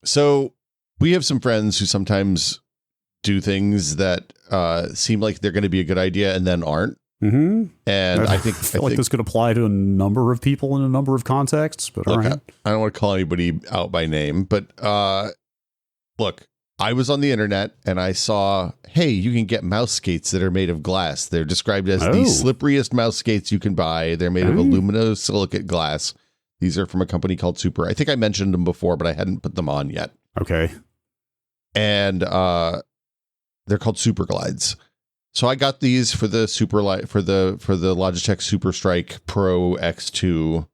So we have some friends who sometimes do things that seem like they're going to be a good idea and then aren't. Mm-hmm. And I think this could apply to a number of people in a number of contexts. But look, all right. I don't want to call anybody out by name, but look, I was on the internet and I saw, hey, you can get mouse skates that are made of glass. They're described as the slipperiest mouse skates you can buy. They're made of aluminosilicate glass. These are from a company called Super. I think I mentioned them before, but I hadn't put them on yet. Okay. And they're called Super Glides. So I got these for the for the Logitech Super Strike Pro X2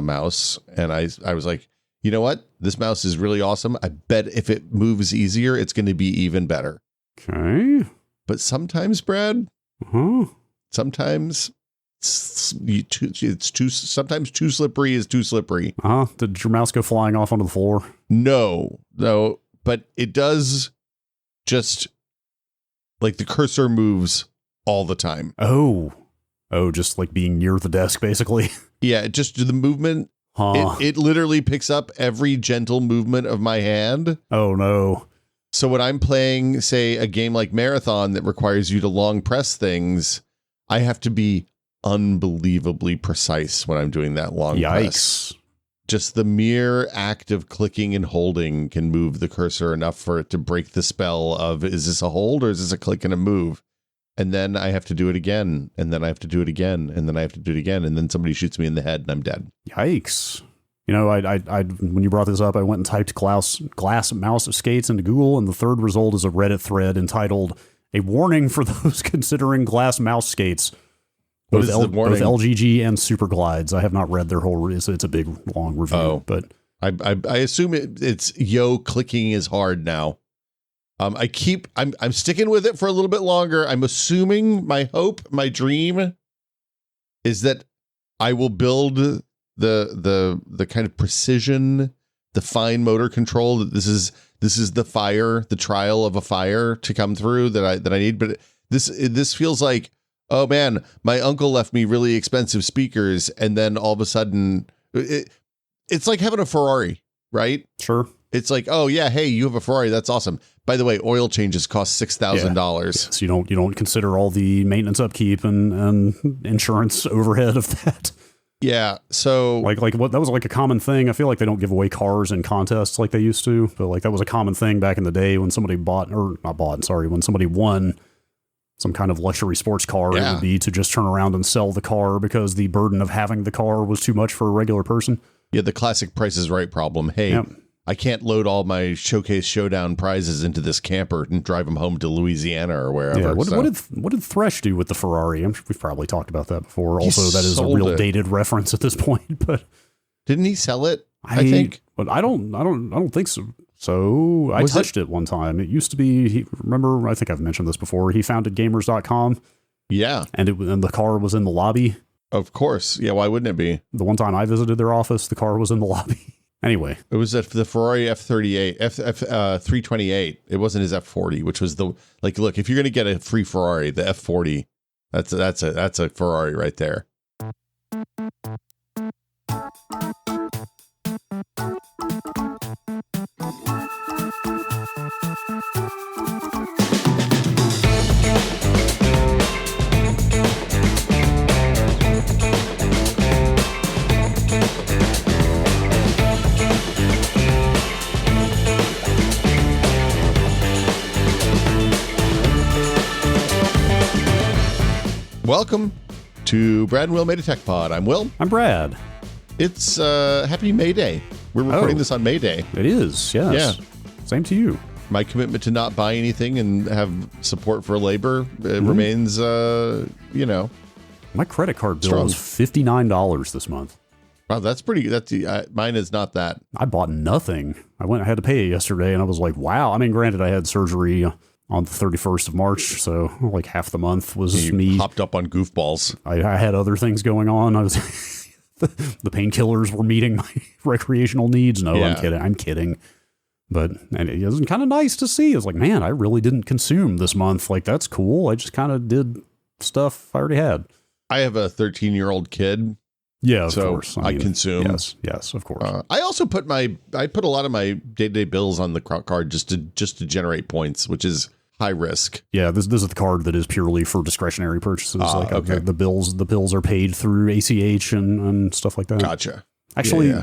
mouse, and I was like, you know what? This mouse is really awesome. I bet if it moves easier, it's going to be even better. Okay. But sometimes, Brad, sometimes sometimes too slippery is too slippery. Did your mouse go flying off onto the floor? No, but it does just like the cursor moves all the time. Oh, just like being near the desk, basically. Yeah, just the movement. It literally picks up every gentle movement of my hand. Oh, no. So when I'm playing, say, a game like Marathon that requires you to long press things, I have to be unbelievably precise when I'm doing that long press. Just the mere act of clicking and holding can move the cursor enough for it to break the spell of, is this a hold or is this a click and a move? And then I have to do it again, and then I have to do it again, and then I have to do it again, and then somebody shoots me in the head and I'm dead. Yikes. You know, I when you brought this up, I went and typed glass mouse skates into Google, and the third result is a Reddit thread entitled, "A Warning for Those Considering Glass Mouse Skates." Both LGG and Super Glides. I have not read their whole, it's a big, long review. But I assume it's clicking is hard now. I'm sticking with it for a little bit longer. I'm assuming my hope, my dream is that I will build the kind of precision, the fine motor control that this is the trial of a fire to come through that I need. But this feels like, oh man, my uncle left me really expensive speakers, and then all of a sudden it's like having a Ferrari, right? Sure. It's like, oh yeah, hey, you have a Ferrari. That's awesome. By the way, oil changes cost $6,000. So you don't consider all the maintenance upkeep and insurance overhead of that. Yeah. So like what that was like a common thing. I feel like they don't give away cars in contests like they used to, but like that was a common thing back in the day when somebody when somebody won some kind of luxury sports car, it would be to just turn around and sell the car because the burden of having the car was too much for a regular person. Yeah, the classic Price is Right problem. Hey, I can't load all my Showcase Showdown prizes into this camper and drive them home to Louisiana or wherever. Yeah, what did Thresh do with the Ferrari? I'm sure we've probably talked about that before. Also, that is a real dated reference at this point. But didn't he sell it? I think, but I don't think so. So I touched it one time. It used to be. Remember, I think I've mentioned this before. He founded Gamers.com. Yeah, and the car was in the lobby. Of course, yeah. Why wouldn't it be? The one time I visited their office, the car was in the lobby. Anyway, it was the Ferrari F38, F328. It wasn't his F40, which was look, if you're going to get a free Ferrari, the F40, that's a Ferrari right there. Welcome to Brad and Will Made a Tech Pod. I'm Will. I'm Brad. It's Happy May Day. We're recording this on May Day. It is, yes. Yeah. Same to you. My commitment to not buy anything and have support for labor remains, My credit card bill is $59 this month. Wow, that's pretty good. Mine is not that. I bought nothing. I had to pay it yesterday, and I was like, wow. I mean, granted, I had surgery on the 31st of March, so like half the month was me. Hopped up on goofballs. I had other things going on. I was the painkillers were meeting my recreational needs. No, yeah. I'm kidding. But it was kind of nice to see. It was like, man, I really didn't consume this month. Like, that's cool. I just kind of did stuff I already had. I have a 13-year-old kid, Yeah, of so course. I consume. Yes, of course. I also put a lot of my day-to-day bills on the card just to generate points, which is high risk. Yeah, this is the card that is purely for discretionary purchases. Okay. The bills are paid through ACH and stuff like that. Gotcha. Actually,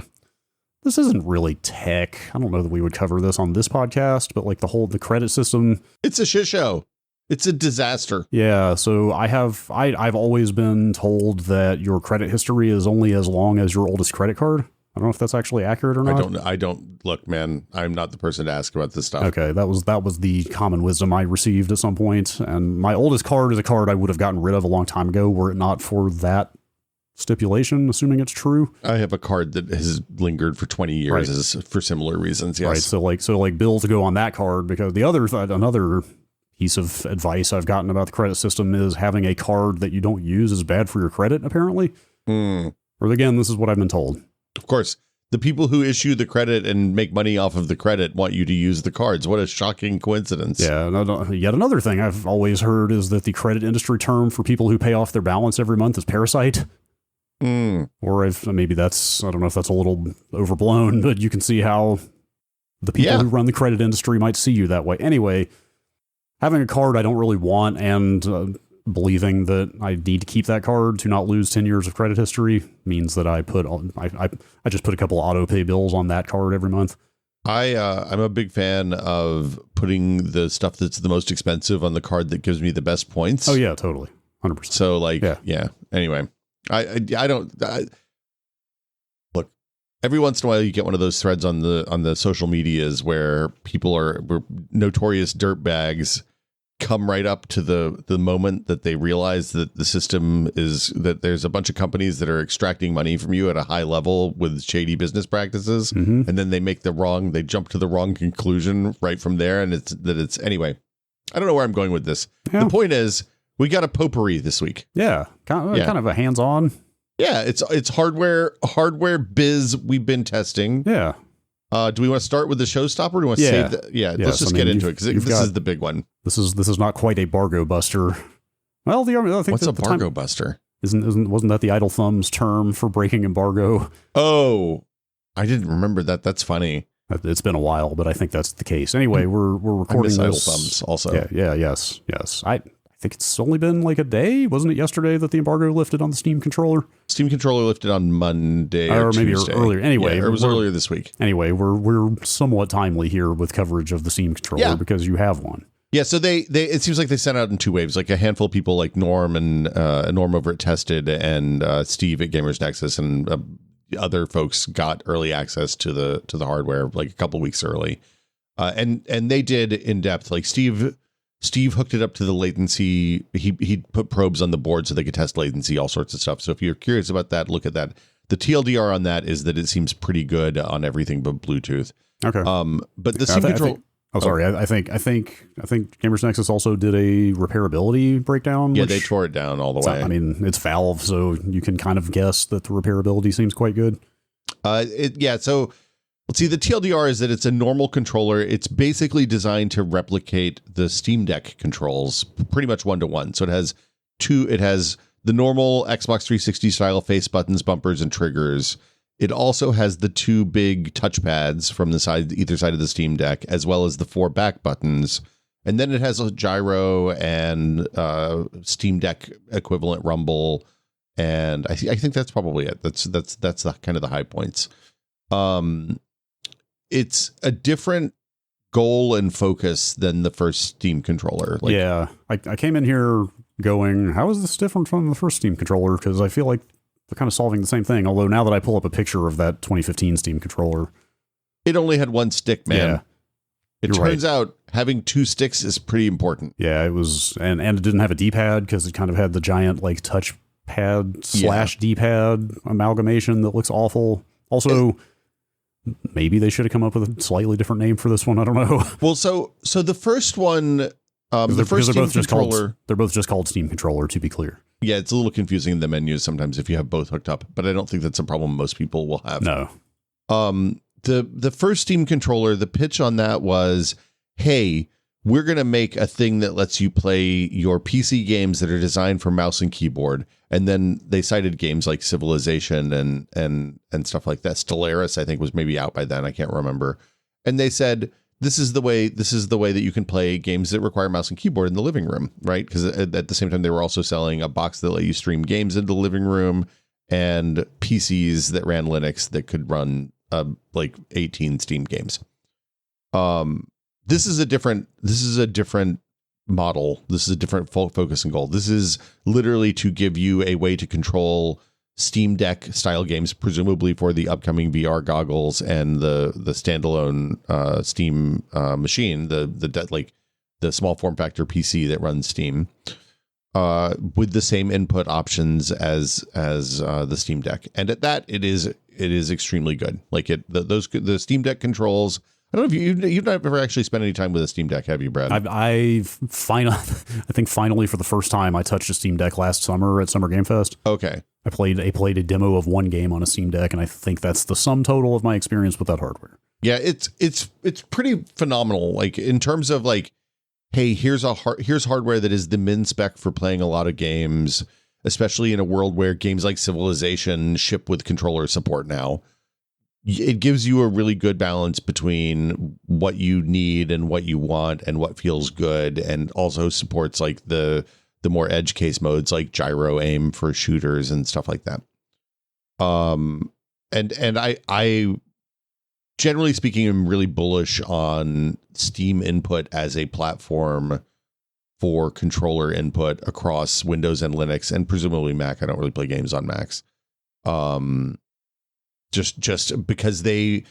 this isn't really tech. I don't know that we would cover this on this podcast, but like the credit system, it's a shit show. It's a disaster. Yeah, so I've always been told that your credit history is only as long as your oldest credit card. I don't know if that's actually accurate or not. I don't look, man. I'm not the person to ask about this stuff. Okay, that was the common wisdom I received at some point, and my oldest card is a card I would have gotten rid of a long time ago were it not for that stipulation, assuming it's true. I have a card that has lingered for 20 years for similar reasons. Yes. Right. So bills go on that card because another piece of advice I've gotten about the credit system is having a card that you don't use is bad for your credit, apparently. Or again, this is what I've been told. Of course, the people who issue the credit and make money off of the credit want you to use the cards. What a shocking coincidence. Yeah. Yet another thing I've always heard is that the credit industry term for people who pay off their balance every month is parasite. Or if maybe I don't know if that's a little overblown, but you can see how the people who run the credit industry might see you that way. Anyway, having a card I don't really want and believing that I need to keep that card to not lose 10 years of credit history means that I just put a couple of auto pay bills on that card every month. I'm a big fan of putting the stuff that's the most expensive on the card that gives me the best points. Oh yeah, totally. 100%. So anyway, I don't look, every once in a while you get one of those threads on the social medias where where notorious dirtbags come right up to the moment that they realize that the system is that there's a bunch of companies that are extracting money from you at a high level with shady business practices. And then they jump to the wrong conclusion right from there. And it's anyway, I don't know where I'm going with this. Yeah. The point is we got a potpourri this week. Yeah. Kind of a hands-on. Yeah. It's hardware biz we've been testing. Yeah. Do we want to start with the showstopper? Or do we want to save that? Yeah, yes, let's just get into it because this is the big one. This is not quite a Bargo buster. Well, I think what's a Bargo buster? Wasn't that the Idle Thumbs term for breaking embargo? Oh, I didn't remember that. That's funny. It's been a while, but I think that's the case. Anyway, we're recording this. Idle Thumbs also. Yes. I think it's only been like a day. Wasn't it yesterday that the embargo lifted on the Steam controller? Steam controller lifted on Monday or maybe Tuesday. Earlier. Anyway, it was earlier this week. Anyway, we're somewhat timely here with coverage of the Steam controller because you have one. Yeah, so they it seems like they sent out in two waves. Like a handful of people, like Norm and Norm over at Tested and Steve at Gamers Nexus and other folks got early access to the hardware like a couple weeks early, and they did in depth. Like Steve hooked it up to the latency. He put probes on the board so they could test latency, all sorts of stuff. So if you're curious about that, look at that. The TLDR on that is that it seems pretty good on everything but Bluetooth. Okay. But the Steam control. I think Gamers Nexus also did a repairability breakdown. Yeah, they tore it down all the way. I mean, it's Valve, so you can kind of guess that the repairability seems quite good. So let's see. The TLDR is that it's a normal controller. It's basically designed to replicate the Steam Deck controls pretty much 1-to-1. So it has the normal Xbox 360 style face buttons, bumpers, and triggers. It also has the two big touchpads from either side of the Steam Deck, as well as the 4 back buttons. And then it has a gyro and Steam Deck equivalent rumble. And I think that's probably it. That's the kind of the high points. It's a different goal and focus than the first Steam controller. I came in here going, how is this different from the first Steam controller? Because I feel like they're kind of solving the same thing. Although now that I pull up a picture of that 2015 Steam controller, it only had one stick, man. Yeah, it turns out having 2 sticks is pretty important. Yeah, it was, and it didn't have a D-pad because it kind of had the giant like touchpad / D-pad amalgamation that looks awful. Also, maybe they should have come up with a slightly different name for this one. I don't know. Well, so the first one, the first Steam controller, they're both just called Steam controller, to be clear. Yeah, it's a little confusing in the menus sometimes if you have both hooked up, but I don't think that's a problem most people will have. No. The first Steam controller, the pitch on that was, hey, we're going to make a thing that lets you play your PC games that are designed for mouse and keyboard. And then they cited games like Civilization and stuff like that. Stellaris, I think, was maybe out by then. I can't remember. And they said, this is the way that you can play games that require mouse and keyboard in the living room, right? Because at the same time, they were also selling a box that let you stream games into the living room and PCs that ran Linux that could run like 18 Steam games. This is a different model. This is a different focus and goal. This is literally to give you a way to control Steam Deck style games, presumably for the upcoming VR goggles and the standalone Steam machine, the small form factor PC that runs Steam, with the same input options as the Steam Deck. And at that, it is extremely good. Like the Steam Deck controls. I don't know if you've never actually spent any time with a Steam Deck, have you, Brad? I think finally for the first time I touched a Steam Deck last summer at Summer Game Fest. Okay. I played a demo of one game on a Steam Deck, and I think that's the sum total of my experience with that hardware. Yeah, it's pretty phenomenal. Like in terms of like, hey, here's hardware that is the min spec for playing a lot of games, especially in a world where games like Civilization ship with controller support now. It gives you a really good balance between what you need and what you want and what feels good, and also supports like the more edge case modes like gyro aim for shooters and stuff like that. And I generally speaking am really bullish on Steam input as a platform for controller input across Windows and Linux and presumably Mac. I don't really play games on Macs. Just because they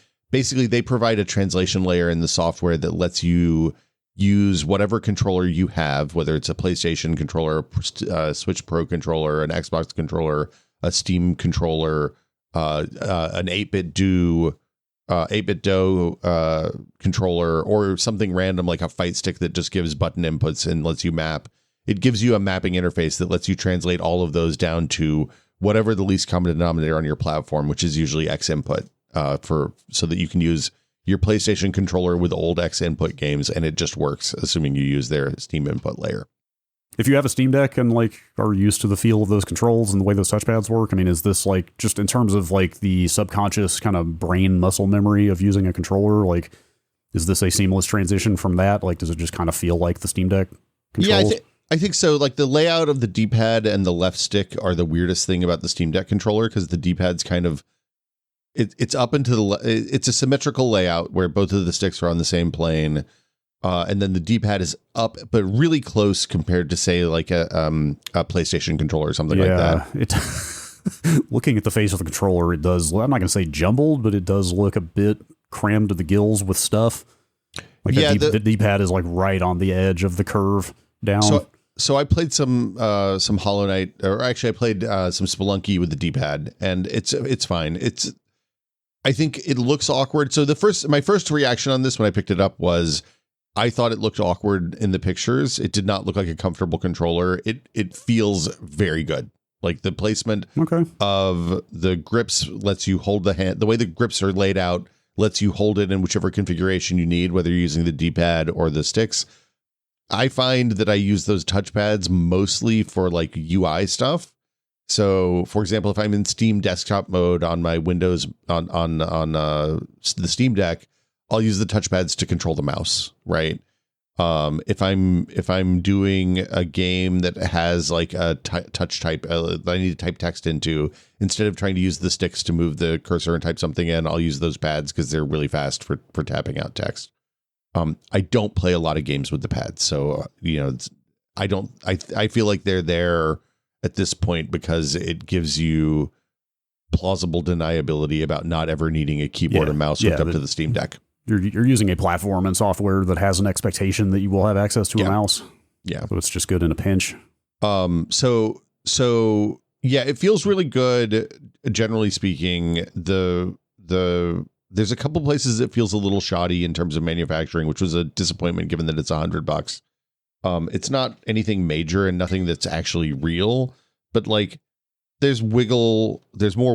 provide a translation layer in the software that lets you use whatever controller you have, whether it's a PlayStation controller, a Switch Pro controller, an Xbox controller, a Steam controller, an 8-bit Do controller, or something random like a fight stick that just gives button inputs and lets you map. It gives you a mapping interface that lets you translate all of those down to whatever the least common denominator on your platform, which is usually X input, so that you can use your PlayStation controller with old X input games, and it just works, assuming you use their Steam input layer. If you have a Steam Deck and like are used to the feel of those controls and the way those touchpads work, I mean, is this like just in terms of like the subconscious kind of brain muscle memory of using a controller? Like, is this a seamless transition from that? Like, does it just kind of feel like the Steam Deck controls? Yeah, I think so. Like the layout of the D-pad and the left stick are the weirdest thing about the Steam Deck controller, because the D-pad's kind of it's up into it's a symmetrical layout where both of the sticks are on the same plane, and then the D-pad is up but really close compared to say like a PlayStation controller or something like that. Looking at the face of the controller, it does. I'm not going to say jumbled, but it does look a bit crammed to the gills with stuff. Like the D-pad is like right on the edge of the curve down. So I played some Hollow Knight, or actually I played some Spelunky with the D-pad, and it's fine. I think it looks awkward. So my first reaction on this when I picked it up was I thought it looked awkward in the pictures. It did not look like a comfortable controller. It feels very good. Like the placement of the grips lets you hold the hand. The way the grips are laid out lets you hold it in whichever configuration you need, whether you're using the D-pad or the sticks. I find that I use those touchpads mostly for like UI stuff. So, for example, if I'm in Steam desktop mode on my Windows on the Steam Deck, I'll use the touchpads to control the mouse, right? If I'm doing a game that has like a touch type that I need to type text into, instead of trying to use the sticks to move the cursor and type something in, I'll use those pads because they're really fast for tapping out text. I don't play a lot of games with the pads, so I feel like they're there at this point because it gives you plausible deniability about not ever needing a keyboard and mouse hooked up to the Steam Deck. You're using a platform and software that has an expectation that you will have access to a mouse. Yeah. So it's just good in a pinch. So it feels really good. Generally speaking, there's a couple places it feels a little shoddy in terms of manufacturing, which was a disappointment given that it's $100. It's not anything major and nothing that's actually real, but like there's more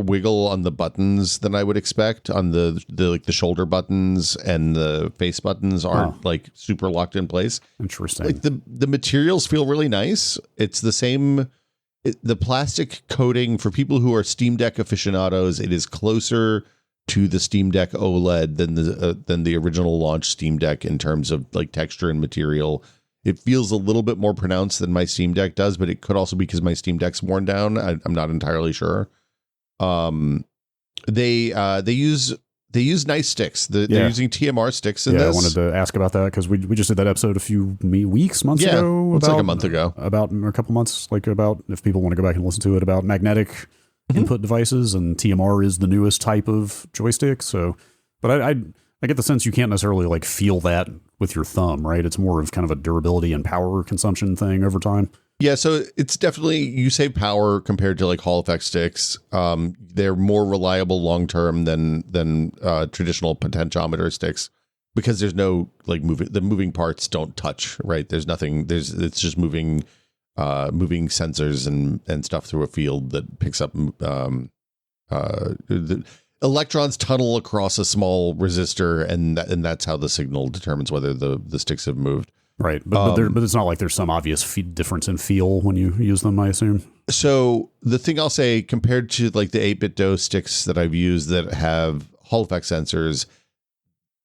wiggle on the buttons than I would expect. On the like the shoulder buttons and the face buttons aren't like super locked in place. Interesting. Like the materials feel really nice. It's the same. The plastic coating for people who are Steam Deck aficionados, it is closer to the Steam Deck OLED than the original launch Steam Deck in terms of like texture and material. It feels a little bit more pronounced than my Steam Deck does, but it could also be because my Steam Deck's worn down. I'm not entirely sure. They use nice sticks. They're using TMR sticks in this. I wanted to ask about that because we just did that episode a few months ago. It's like a month ago. About or a couple months, like about if people want to go back and listen to it about magnetic input devices, and TMR is the newest type of joystick. So, but I get the sense you can't necessarily like feel that with your thumb, right? It's more of kind of a durability and power consumption thing over time. Yeah, so it's definitely, you save power compared to like Hall effect sticks. They're more reliable long term than traditional potentiometer sticks because there's no like the moving parts don't touch, right? There's nothing. It's just moving sensors and stuff through a field that picks up the electrons tunnel across a small resistor, and that's how the signal determines whether the sticks have moved. Right, but it's not like there's some obvious difference in feel when you use them, I assume. So the thing I'll say, compared to like the 8-bit DOE sticks that I've used that have Hall effect sensors,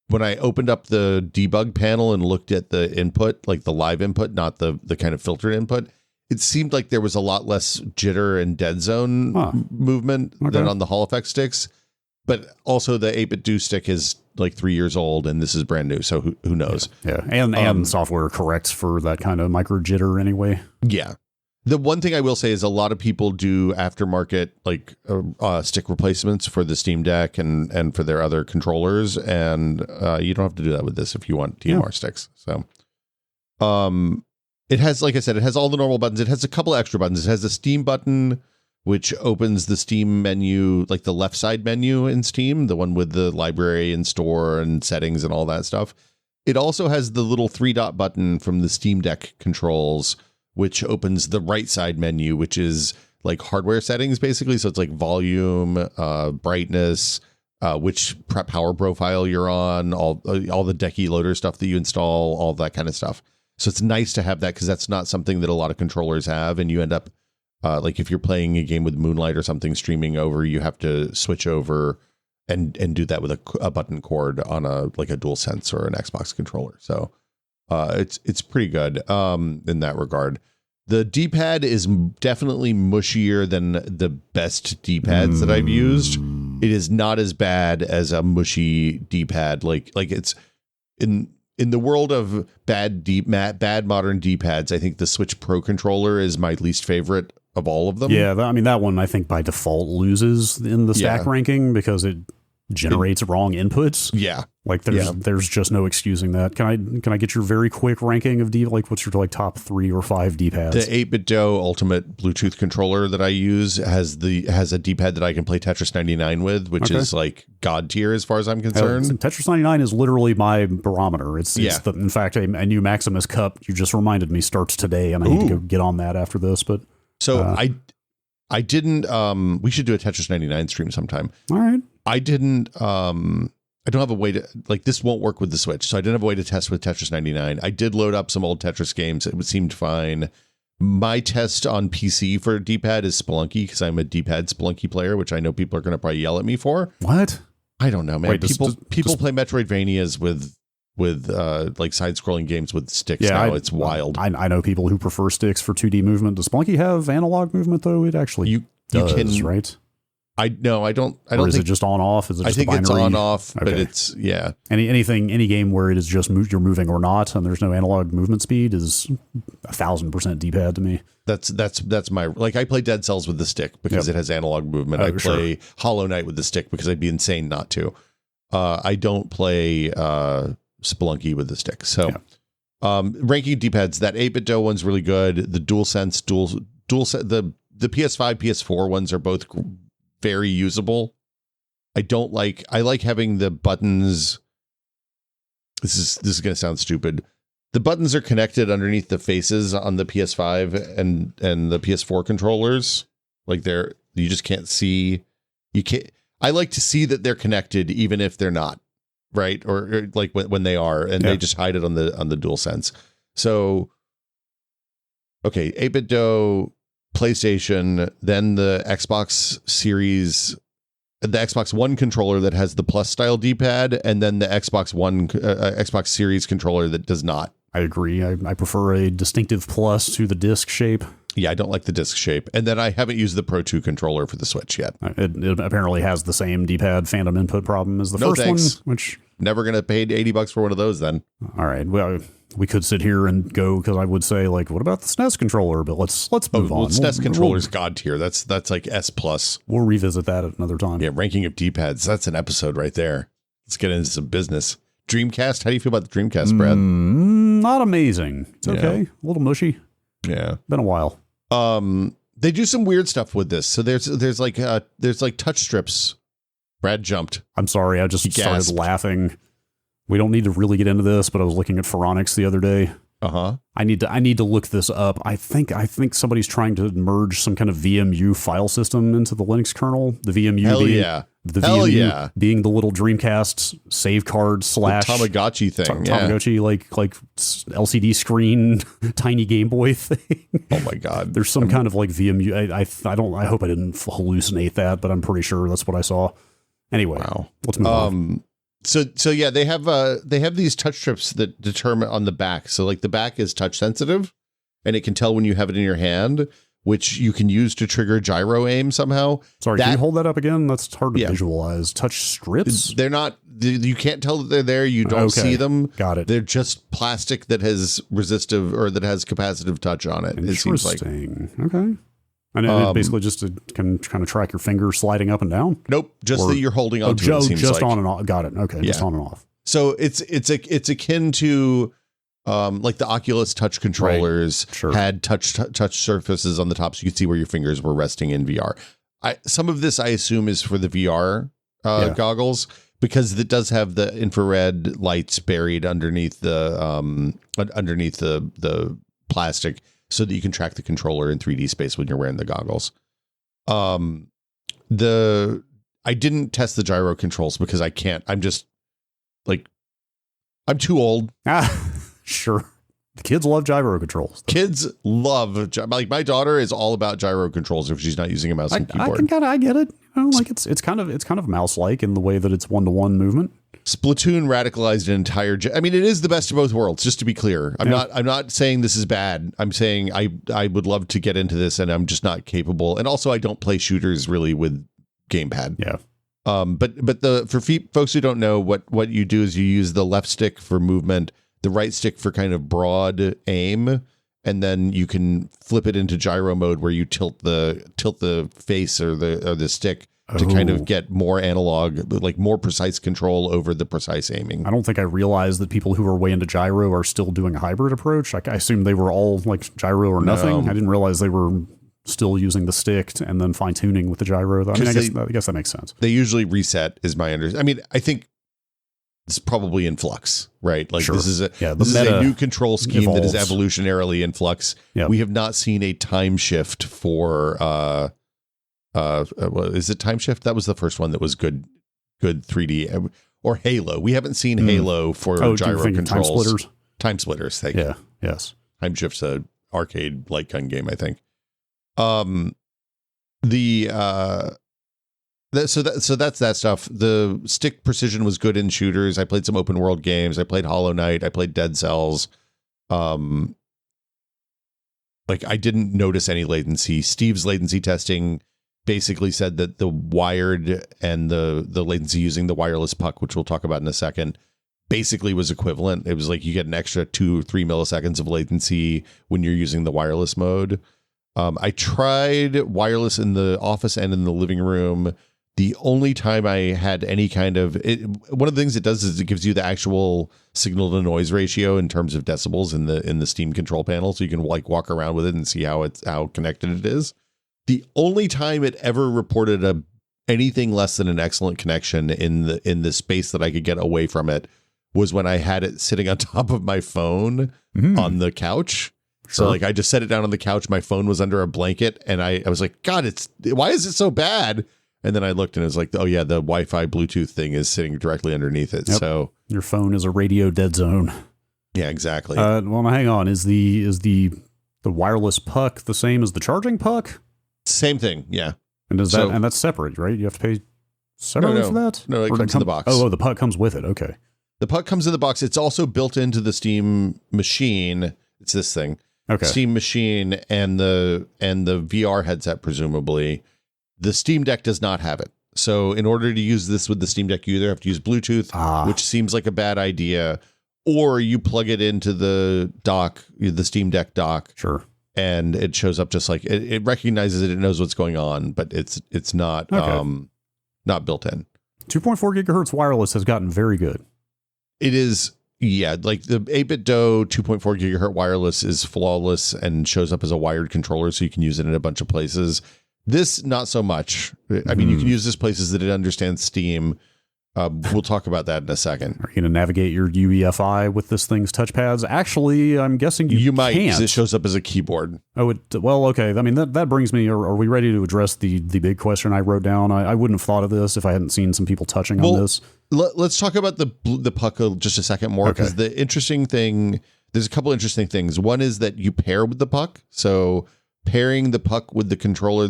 when I opened up the debug panel and looked at the input, like the live input, not the kind of filtered input, it seemed like there was a lot less jitter and dead zone movement than on the Hall effect sticks. But also the 8-bit DOE stick is like 3 years old and this is brand new. So who knows? Yeah. And software corrects for that kind of micro jitter anyway. Yeah. The one thing I will say is a lot of people do aftermarket like stick replacements for the Steam Deck and for their other controllers. And you don't have to do that with this if you want TMR sticks. So it has, like I said, it has all the normal buttons. It has a couple extra buttons. It has a Steam button, which opens the Steam menu, like the left side menu in Steam, the one with the library and store and settings and all that stuff. It also has the little 3-dot button from the Steam Deck controls, which opens the right side menu, which is like hardware settings, basically. So it's like volume, brightness, which power profile you're on, all the Decky loader stuff that you install, all that kind of stuff. So it's nice to have that because that's not something that a lot of controllers have, and you end up like if you're playing a game with Moonlight or something streaming over, you have to switch over and do that with a button cord on a DualSense or an Xbox controller. So it's pretty good in that regard. The D-pad is definitely mushier than the best D-pads that I've used. It is not as bad as a mushy D-pad. Like it's in the world of bad modern D-pads, I think the Switch Pro controller is my least favorite of all of them. Yeah, that one I think by default loses in the stack ranking because it generates wrong inputs. Yeah. Like there's just no excusing that. Can I get your very quick ranking of what's your like top 3 or 5 D-pads? The 8-bit DOE Ultimate Bluetooth controller that I use has a D-pad that I can play Tetris 99 with, which is like god tier as far as I'm concerned. Tetris 99 is literally my barometer. It's in fact a new Maximus Cup you just reminded me starts today, and I need to go get on that after this. But so I didn't we should do a Tetris 99 stream sometime. All right. I didn't I don't have a way to, like, this won't work with the Switch, so I didn't have a way to test with Tetris 99. I did load up some old Tetris games. It seemed fine. My test on PC for D-pad is Spelunky because I'm a D-pad Spelunky player, which I know people are going to probably yell at me for. What? I don't know, man. Wait, people play Metroidvanias with like side-scrolling games with sticks now. It's wild. I know people who prefer sticks for 2D movement. Does Spelunky have analog movement, though? It actually does, right? I don't Or is think it just on off? Is it just I think a binary? it's on off, but it's any game where it is just you're moving or not, and there's no analog movement speed is 1000% D-pad to me. That's my, like, I play Dead Cells with the stick because it has analog movement. I play Hollow Knight with the stick because I'd be insane not to. I don't play Spelunky with the stick. So ranking D-pads, that 8-bit DOE one's really good. The DualSense the PS5 PS4 ones are both very usable. I like having the buttons. This is going to sound stupid. The buttons are connected underneath the faces on the PS5 and the PS4 controllers. Like You just can't see. You can't. I like to see that they're connected, even if they're not, right? Or like when they are, and they just hide it on the DualSense. So, okay, 8BitDo, PlayStation, then the Xbox Series, the Xbox One controller that has the plus style D-pad, and then the Xbox Series controller that does not. I agree. I prefer a distinctive plus to the disc shape. Yeah, I don't like the disc shape. And then I haven't used the Pro 2 controller for the Switch yet. It apparently has the same D-pad phantom input problem as the first one, which... Never going to pay $80 for one of those then. All right. Well, we could sit here and go, because I would say, like, what about the SNES controller? But let's move on. Well, SNES controller's God tier. That's like S+. We'll revisit that at another time. Yeah, ranking of D-pads. That's an episode right there. Let's get into some business. Dreamcast. How do you feel about the Dreamcast, Brad? Not amazing. It's okay. A little mushy. Yeah. Been a while. They do some weird stuff with this. So there's like touch strips. Brad jumped. I'm sorry. I just started laughing. We don't need to really get into this, but I was looking at Phoronix the other day. I need to look this up. I think somebody's trying to merge some kind of VMU file system into the Linux kernel. The VMU being the little Dreamcast save card / Tamagotchi thing. Tamagotchi, like LCD screen, tiny Game Boy thing. Oh my God. There's some kind of like VMU. I hope I didn't hallucinate that, but I'm pretty sure that's what I saw. Anyway, let's move on. So yeah, they have these touch strips that determine on the back. So like the back is touch sensitive, and it can tell when you have it in your hand, which you can use to trigger gyro aim somehow. Sorry, can you hold that up again? That's hard to visualize. Touch strips? They're not. You can't tell that they're there. You don't see them. Got it. They're just plastic that has resistive or that has capacitive touch on it. It seems like. Okay. And it basically just can kind of track your finger sliding up and down? Nope, just that you're holding on to it, seems just like. On and off. Got it. Okay, just on and off. So it's akin to like the Oculus touch controllers had touch surfaces on the top so you could see where your fingers were resting in VR. Some of this I assume is for the VR goggles, because it does have the infrared lights buried underneath the plastic, so that you can track the controller in 3D space when you're wearing the goggles. I didn't test the gyro controls because I can't. I'm just like, I'm too old. Sure. The kids love gyro controls. Kids love, like my daughter is all about gyro controls if she's not using a mouse and keyboard. I get it. You know, like it's kind of mouse-like in the way that it's one-to-one movement. Splatoon radicalized an entire. I mean, it is the best of both worlds. Just to be clear, I'm not saying this is bad. I'm saying I would love to get into this, and I'm just not capable. And also, I don't play shooters really with gamepad. Yeah. But for folks who don't know, what you do is you use the left stick for movement, the right stick for kind of broad aim, and then you can flip it into gyro mode where you tilt the face or the stick to kind of get more analog, like more precise control over the precise aiming. I don't think I realized that people who are way into gyro are still doing a hybrid approach. I assumed they were all like gyro or nothing. No. I didn't realize they were still using the stick and then fine tuning with the gyro. I guess that makes sense. They usually reset, is my understanding. I mean, I think it's probably in flux, right? Like this is a new control scheme that is evolutionarily in flux. Yep. We have not seen a time shift for is it Time Shift? That was the first one that was good 3D, or Halo. We haven't seen Halo for gyro controls. Time Splitters. Thank you. Yes. Time Shift's a arcade light gun game, I think. So that's that stuff. The stick precision was good in shooters. I played some open world games. I played Hollow Knight. I played Dead Cells. Like I didn't notice any latency. Steve's latency testing basically said that the wired and the latency using the wireless puck, which we'll talk about in a second, basically was equivalent. It was like you get an extra 2-3 milliseconds of latency when you're using the wireless mode. I tried wireless in the office and in the living room. The only time I had any kind of one of the things it does is it gives you the actual signal to noise ratio in terms of decibels in the Steam control panel, so you can like walk around with it and see how connected it is. The only time it ever reported anything less than an excellent connection in the space that I could get away from it was when I had it sitting on top of my phone on the couch. So like I just set it down on the couch. My phone was under a blanket and I was like, God, why is it so bad? And then I looked and it was like, oh yeah, the Wi-Fi Bluetooth thing is sitting directly underneath it. Yep. So your phone is a radio dead zone. Yeah, exactly. Well, now hang on. Is the wireless puck the same as the charging puck? Same thing. Yeah. And that's separate, right? You have to pay separately for that? No, it comes in the box. Oh, the puck comes with it. Okay. The puck comes in the box. It's also built into the Steam machine. It's this thing. Okay. Steam machine and the VR headset, presumably. The Steam Deck does not have it. So in order to use this with the Steam Deck, you either have to use Bluetooth, which seems like a bad idea, or you plug it into the dock, the Steam Deck dock. Sure. And it shows up just like it recognizes it. It knows what's going on, but it's not not built in. 2.4 gigahertz wireless has gotten very good. It is. Yeah, like the 8BitDo 2.4 gigahertz wireless is flawless and shows up as a wired controller, so you can use it in a bunch of places. This, not so much. I mean, you can use this places that it understands Steam. We'll talk about that in a second. Are you going to navigate your UEFI with this thing's touchpads? Actually, I'm guessing you might, can't. 'cause it shows up as a keyboard. Oh, well, okay. I mean, that brings me, are we ready to address the big question I wrote down? I wouldn't have thought of this if I hadn't seen some people touching on this. Let's talk about the puck just a second more, because the interesting thing, there's a couple interesting things. One is that you pair with the puck. So pairing the puck with the controller,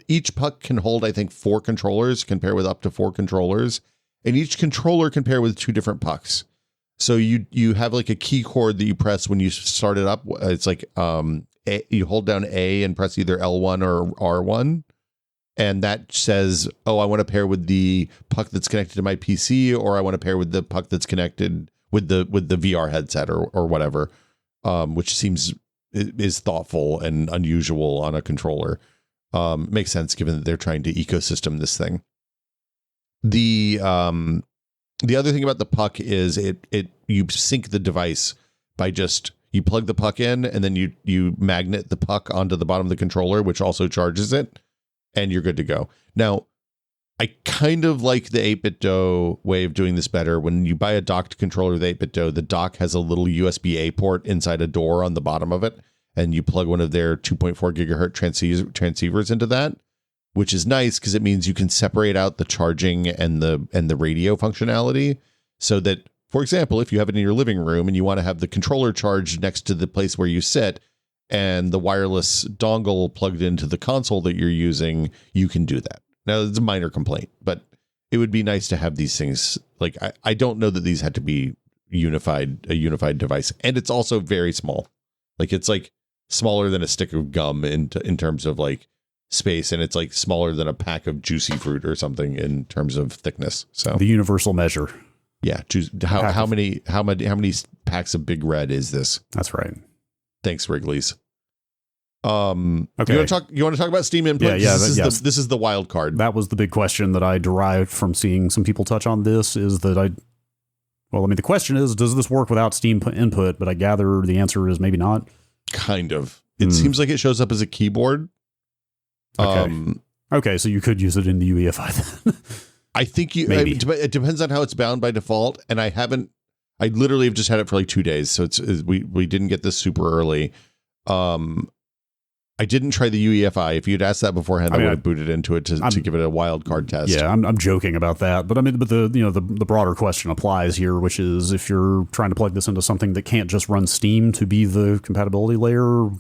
each puck can hold, I think, 4 controllers, can pair with up to 4 controllers. And each controller can pair with 2 different pucks. So you have like a key cord that you press when you start it up. It's like you hold down A and press either L1 or R1. And that says, oh, I want to pair with the puck that's connected to my PC, or I want to pair with the puck that's connected with the VR headset or whatever, which is thoughtful and unusual on a controller. Makes sense given that they're trying to ecosystem this thing. The other thing about the puck is you sync the device by you plug the puck in and then you magnet the puck onto the bottom of the controller, which also charges it, and you're good to go. Now, I kind of like the 8BitDo way of doing this better. When you buy a docked controller with 8BitDo, the dock has a little USB-A port inside a door on the bottom of it, and you plug one of their 2.4 gigahertz transceivers into that, which is nice because it means you can separate out the charging and the radio functionality, so that, for example, if you have it in your living room and you want to have the controller charged next to the place where you sit and the wireless dongle plugged into the console that you're using, you can do that. Now, it's a minor complaint, but it would be nice to have these things. Like, I don't know that these had to be a unified device. And it's also very small. Like, it's like smaller than a stick of gum in terms of like space, and it's like smaller than a pack of juicy fruit or something in terms of thickness. So the universal measure. Yeah. How many packs of Big Red is this? That's right. Thanks, Wrigley's. Okay. You want to talk about Steam input? Yeah. This is the wild card. That was the big question that I derived from seeing some people touch on this, is that the question is, does this work without Steam input? But I gather the answer is maybe not. Kind of. It seems like it shows up as a keyboard. Okay, so you could use it in the UEFI then. I think it depends on how it's bound by default, and I literally have just had it for like 2 days, so we didn't get this super early. I didn't try the UEFI. If you'd asked that beforehand, I would have booted into it to give it a wild card test. Yeah, I'm joking about that, but the broader question applies here, which is if you're trying to plug this into something that can't just run Steam to be the compatibility layer,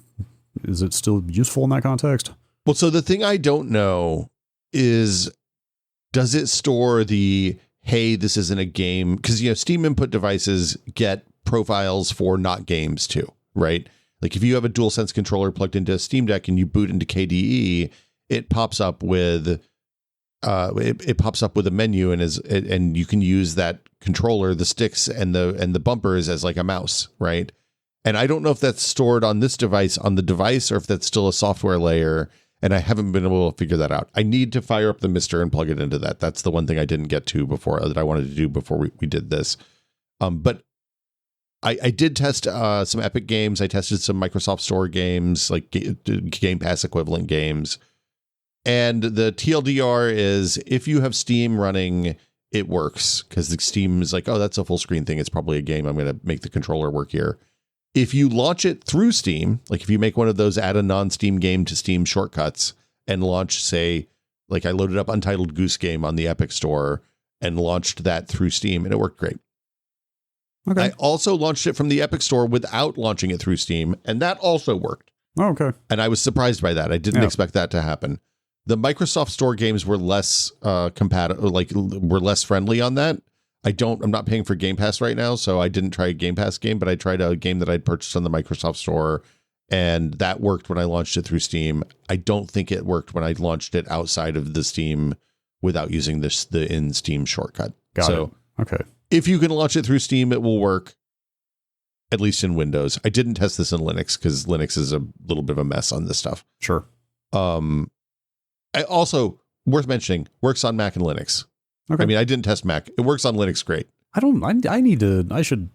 is it still useful in that context? Well, so the thing I don't know is, does it store hey, this isn't a game? Because, Steam input devices get profiles for not games too, right? Like if you have a DualSense controller plugged into a Steam Deck and you boot into KDE, it pops up with a menu and you can use that controller, the sticks and the bumpers as like a mouse, right? And I don't know if that's stored on this device, on the device, or if that's still a software layer. And I haven't been able to figure that out. I need to fire up the Mister and plug it into that. That's the one thing I didn't get to before, that I wanted to do before we did this. But I did test some Epic games. I tested some Microsoft Store games, like Game Pass equivalent games. And the TLDR is, if you have Steam running, it works, because the Steam is like, oh, that's a full screen thing. It's probably a game. I'm going to make the controller work here. If you launch it through Steam, like if you make one of those add a non-Steam game to Steam shortcuts and launch, say, like I loaded up Untitled Goose Game on the Epic Store and launched that through Steam, and it worked great. Okay. I also launched it from the Epic Store without launching it through Steam, and that also worked. Oh, okay. And I was surprised by that. I didn't expect that to happen. The Microsoft Store games were less compatible, like were less friendly on that. I'm not paying for Game Pass right now, so I didn't try a Game Pass game, but I tried a game that I'd purchased on the Microsoft Store, and that worked when I launched it through Steam. I don't think it worked when I launched it outside of the Steam without using the in Steam shortcut. Got it. Okay. If you can launch it through Steam, it will work, at least in Windows. I didn't test this in Linux because Linux is a little bit of a mess on this stuff. Sure. I also, worth mentioning, works on Mac and Linux. Okay. I mean, I didn't test Mac. It works on Linux great. I should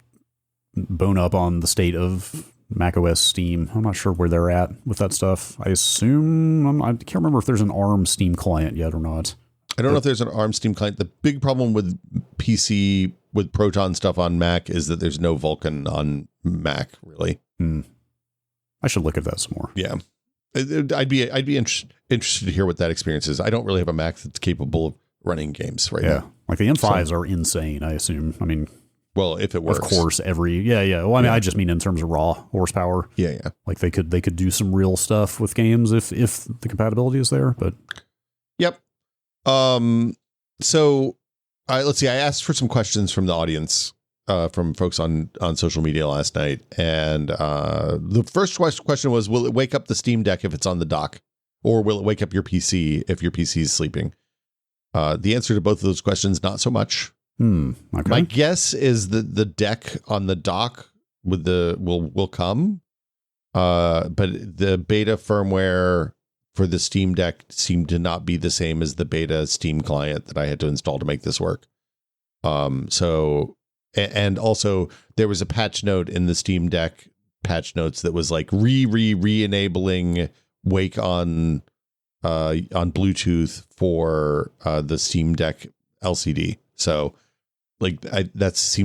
bone up on the state of macOS Steam. I'm not sure where they're at with that stuff. I assume, I can't remember if there's an ARM Steam client yet or not. I don't know if there's an ARM Steam client. The big problem with PC, with Proton stuff on Mac, is that there's no Vulkan on Mac, really. I should look at that some more. Yeah. I'd be interested to hear what that experience is. I don't really have a Mac that's capable of running games right now. Like the M5s are insane, I assume. I mean, well, if it works. Of course, Well, I mean, I just mean in terms of raw horsepower. Yeah. Like they could do some real stuff with games if the compatibility is there, but. Yep. So let's see. I asked for some questions from the audience, from folks on social media last night. And the first question was, will it wake up the Steam Deck if it's on the dock? Or will it wake up your PC if your PC is sleeping? The answer to both of those questions, not so much. Okay. My guess is that the deck on the dock with will come. But the beta firmware for the Steam Deck seemed to not be the same as the beta Steam client that I had to install to make this work. So, and also there was a patch note in the Steam Deck patch notes that was like re-enabling Wake on Bluetooth for the Steam Deck LCD. So like that's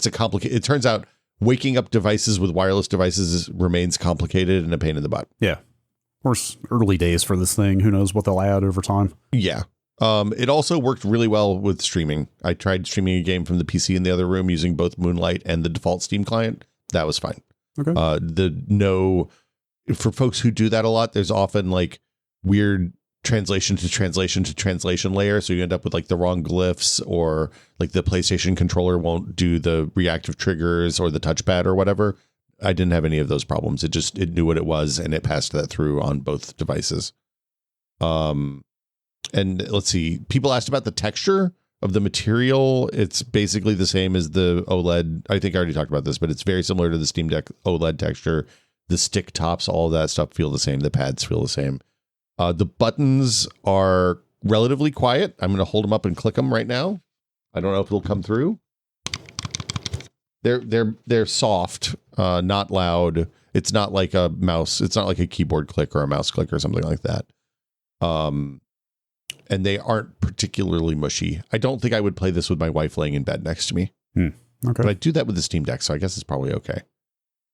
a complicated. It turns out waking up devices with wireless devices remains complicated and a pain in the butt. Yeah. Of course, early days for this thing. Who knows what they'll add over time? Yeah. It also worked really well with streaming. I tried streaming a game from the PC in the other room using both Moonlight and the default Steam client. That was fine. Okay. For folks who do that a lot, there's often like weird translation to translation layer. So you end up with like the wrong glyphs, or like the PlayStation controller won't do the reactive triggers or the touchpad or whatever. I didn't have any of those problems. It knew what it was and it passed that through on both devices. And let's see, people asked about the texture of the material. It's basically the same as the OLED. I think I already talked about this, but it's very similar to the Steam Deck OLED texture. The stick tops, all of that stuff feel the same. The pads feel the same. The buttons are relatively quiet. I'm going to hold them up and click them right now. I don't know if it'll come through. They're soft, not loud. It's not like a mouse. It's not like a keyboard click or a mouse click or something like that. And they aren't particularly mushy. I don't think I would play this with my wife laying in bed next to me. Okay. But I do that with the Steam Deck, so I guess it's probably okay.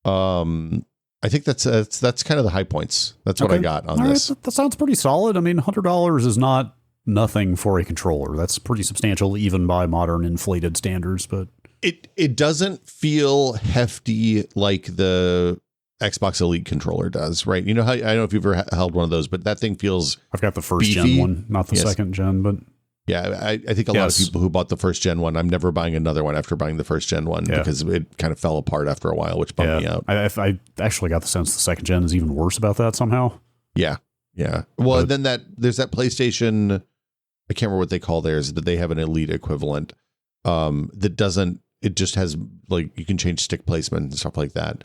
I think that's kind of the high points. That's what I got on this. Right, that sounds pretty solid. I mean, $100 is not nothing for a controller. That's pretty substantial, even by modern inflated standards. But it doesn't feel hefty like the Xbox Elite controller does, right? You know how, I don't know if you've ever held one of those, but that thing feels I've got the first beefy. gen one, not the second gen, but yeah, I think a lot of people who bought the first gen one, I'm never buying another one after buying the first gen one because it kind of fell apart after a while, which bummed me out. I actually got the sense the second gen is even worse about that somehow. Yeah. Well, then there's that PlayStation, I can't remember what they call theirs, but they have an Elite equivalent that doesn't, it just has like, you can change stick placement and stuff like that.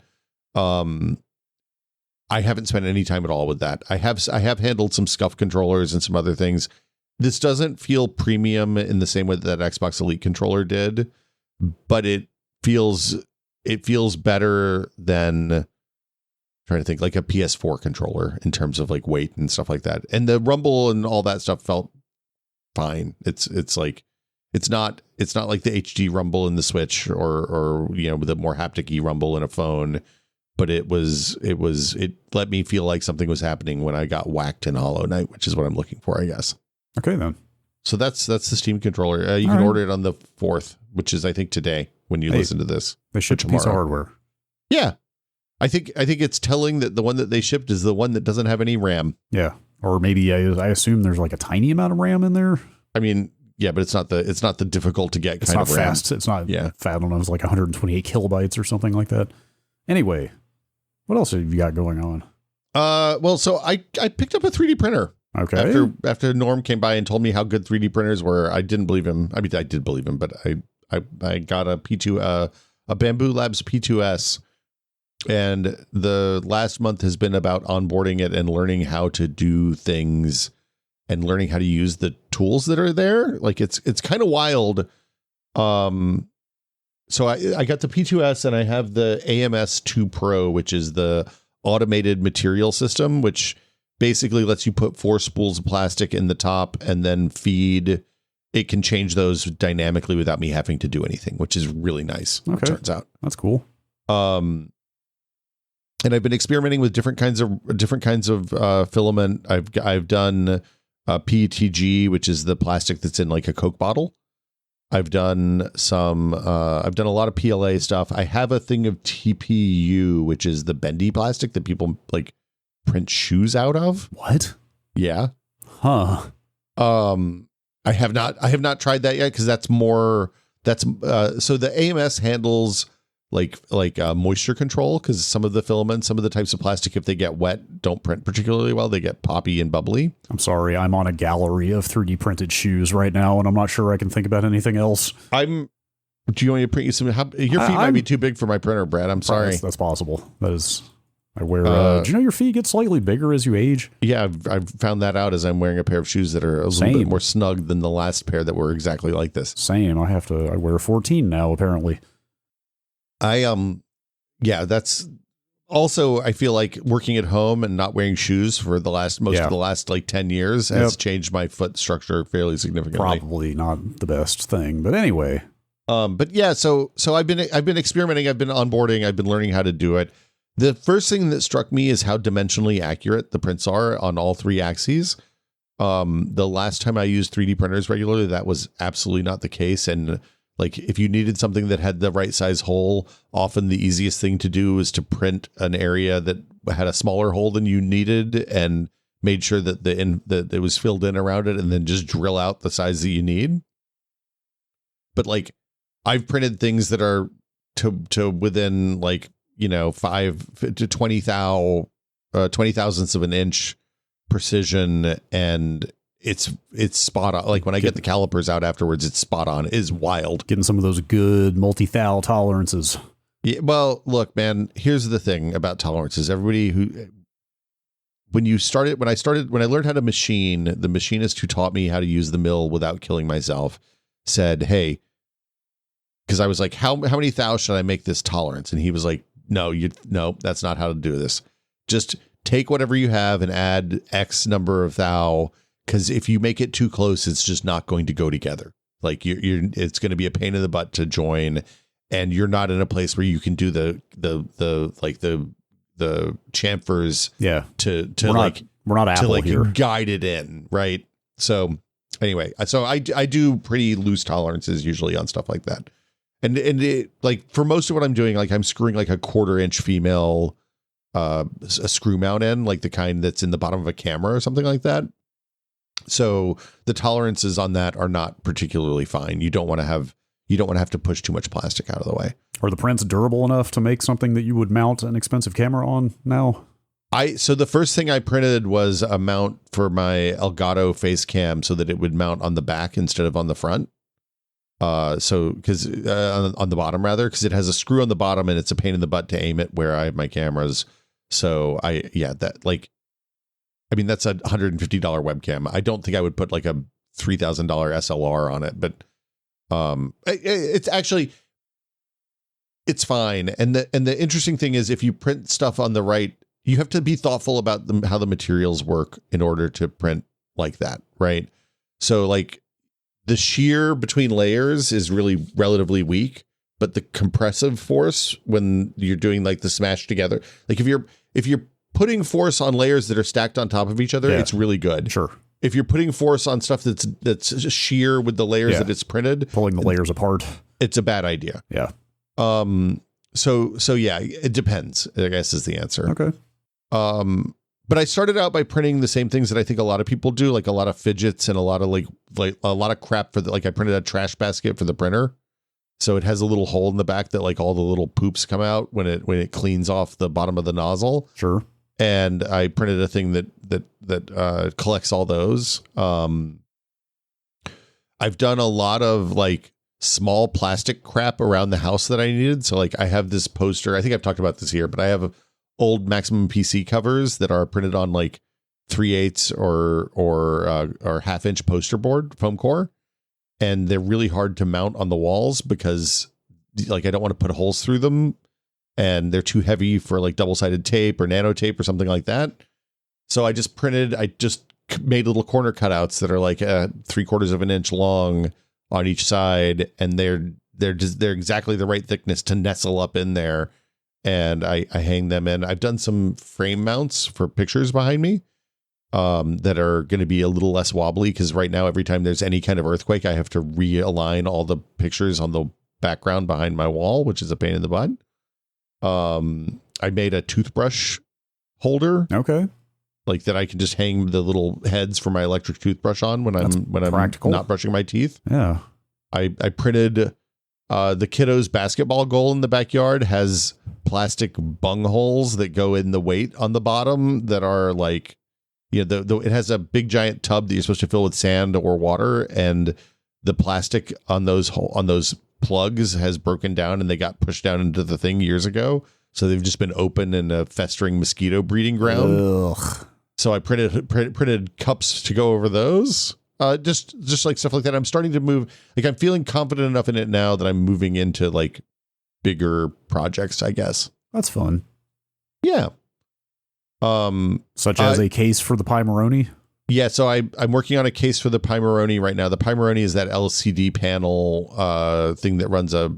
I haven't spent any time at all with that. I have handled some SCUF controllers and some other things. This doesn't feel premium in the same way that Xbox Elite controller did, but it feels better than, I'm trying to think, like a PS4 controller in terms of like weight and stuff like that. And the rumble and all that stuff felt fine. It's like, it's not like the HD rumble in the Switch or you know, the more haptic-y rumble in a phone. but it let me feel like something was happening when I got whacked in Hollow Knight, which is what I'm looking for, I guess. Okay, then. So that's the Steam controller. You can order it on the 4th, which is I think today when you listen to this. They ship a piece of hardware. Yeah. I think it's telling that the one that they shipped is the one that doesn't have any RAM. Yeah. Or maybe I assume there's like a tiny amount of RAM in there. I mean, yeah, but it's not the difficult to get it's kind not of RAM. Fast. It's not fast. I don't know. It's like 128 kilobytes or something like that. Anyway, what else have you got going on? Well, so I picked up a 3D printer. Okay. After Norm came by and told me how good 3D printers were, I didn't believe him. I mean, I did believe him, but I got a Bamboo Labs P2S, and the last month has been about onboarding it and learning how to do things and learning how to use the tools that are there. Like it's kind of wild. So I got the P2S and I have the AMS 2 Pro, which is the automated material system, which basically lets you put 4 spools of plastic in the top and then feed. It can change those dynamically without me having to do anything, which is really nice. Okay. It turns out. That's cool. And I've been experimenting with different kinds of filament. I've done PETG, which is the plastic that's in like a Coke bottle. I've done a lot of PLA stuff. I have a thing of TPU, which is the bendy plastic that people like print shoes out of. What? Yeah. Huh. I have not tried that yet because so the AMS handles like moisture control, because some of the filaments, some of the types of plastic, if they get wet, don't print particularly well. They get poppy and bubbly. I'm sorry, I'm on a gallery of 3D printed shoes right now, and I'm not sure I can think about anything else. Do you want me to print you some? Your feet might be too big for my printer, Brad. I'm sorry. That's possible. That is. I wear. Do you know your feet get slightly bigger as you age? Yeah, I've found that out as I'm wearing a pair of shoes that are a little bit more snug than the last pair that were exactly like this. Same. I wear 14 now, apparently. That's also, I feel like working at home and not wearing shoes for most of the last like 10 years has changed my foot structure fairly significantly. Probably not the best thing, but anyway. But yeah, so I've been experimenting. I've been onboarding. I've been learning how to do it. The first thing that struck me is how dimensionally accurate the prints are on all 3 axes. The last time I used 3D printers regularly, that was absolutely not the case. And like, if you needed something that had the right size hole, often the easiest thing to do was to print an area that had a smaller hole than you needed and made sure that that it was filled in around it, and then just drill out the size that you need. But like, I've printed things that are to within like, 5 to 20 thousandths of an inch precision, and it's spot on. Like when I get the calipers out afterwards, it's spot on. It is wild. Getting some of those good multi-thou tolerances. Yeah, well, look, man, here's the thing about tolerances. Everybody when I learned how to machine, the machinist who taught me how to use the mill without killing myself said, hey, because I was like, how many thou should I make this tolerance? And he was like, no, that's not how to do this. Just take whatever you have and add X number of thou, because if you make it too close, it's just not going to go together. Like it's going to be a pain in the butt to join, and you're not in a place where you can do the chamfers. Yeah. We're not Apple here. Guide it in, right? So anyway, I do pretty loose tolerances usually on stuff like that. And it, like, for most of what I'm doing, like, I'm screwing like a 1/4 inch female a screw mount in, like the kind that's in the bottom of a camera or something like that. So the tolerances on that are not particularly fine. You don't want to have to push too much plastic out of the way. Are the prints durable enough to make something that you would mount an expensive camera on now? So the first thing I printed was a mount for my Elgato face cam so that it would mount on the back instead of on the front. On the bottom rather, because it has a screw on the bottom and it's a pain in the butt to aim it where I have my cameras. So that's a $150 webcam. I don't think I would put like a $3,000 SLR on it, but it's fine. And the interesting thing is, if you print stuff on the right, you have to be thoughtful about how the materials work in order to print like that, right? So like, the shear between layers is really relatively weak, but the compressive force when you're doing like the smash together, like if you're putting force on layers that are stacked on top of each other, it's really good. Sure. If you're putting force on stuff that's sheer with the layers that it's printed, pulling the layers apart, it's a bad idea. Yeah. So yeah, it depends, I guess, is the answer. Okay. But I started out by printing the same things that I think a lot of people do, like a lot of fidgets and a lot of like a lot of crap for I printed a trash basket for the printer. So it has a little hole in the back that like all the little poops come out when it cleans off the bottom of the nozzle. Sure. And I printed a thing that collects all those. I've done a lot of like small plastic crap around the house that I needed. So like I have this poster. I think I've talked about this here, but I have old Maximum PC covers that are printed on like 3/8 or half-inch poster board foam core, and they're really hard to mount on the walls because like I don't want to put holes through them, and they're too heavy for like double-sided tape or nano tape or something like that. So I just made little corner cutouts that are like 3/4 of an inch long on each side, and they're exactly the right thickness to nestle up in there. And I hang them in. I've done some frame mounts for pictures behind me that are going to be a little less wobbly, because right now, every time there's any kind of earthquake, I have to realign all the pictures on the background behind my wall, which is a pain in the butt. I made a toothbrush holder. Okay. Like that I can just hang the little heads for my electric toothbrush on when I'm practical. not brushing my teeth. Yeah. I printed the kiddo's basketball goal in the backyard has plastic bung holes that go in the weight on the bottom that are like, it has a big giant tub that you're supposed to fill with sand or water, and the plastic on those plugs has broken down and they got pushed down into the thing years ago. So they've just been open in a festering mosquito breeding ground. Ugh. So I printed cups to go over those. Just like stuff like that. I'm starting to move. Like I'm feeling confident enough in it now that I'm moving into like bigger projects, I guess. That's fun. Yeah. Such as a case for the Pimeroni. Yeah. So I'm working on a case for the Pimeroni right now. The Pimeroni is that LCD panel thing that runs a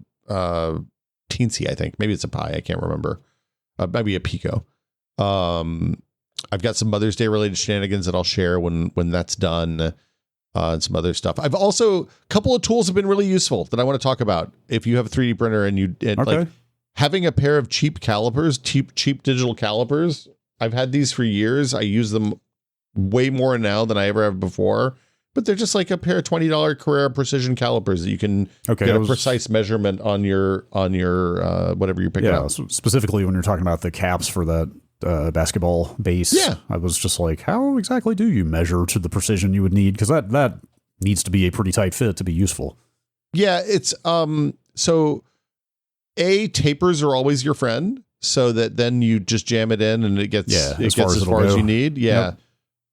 Teensy, I think. Maybe it's a Pi. I can't remember. Maybe a Pico. I've got some Mother's Day related shenanigans that I'll share when that's done. And some other stuff. I've also, a couple of tools have been really useful that I want to talk about. If you have a 3D printer and like having a pair of cheap calipers, cheap digital calipers. I've had these for years. I use them way more now than I ever have before, but they're just like a pair of $20 Carrera precision calipers that you can get a precise measurement on your whatever you're picking up. Specifically when you're talking about the caps for that basketball base. Yeah. I was just like, how exactly do you measure to the precision you would need? Because that needs to be a pretty tight fit to be useful. Yeah, it's so tapers are always your friend, so that then you just jam it in and it gets as far as you need. Yeah.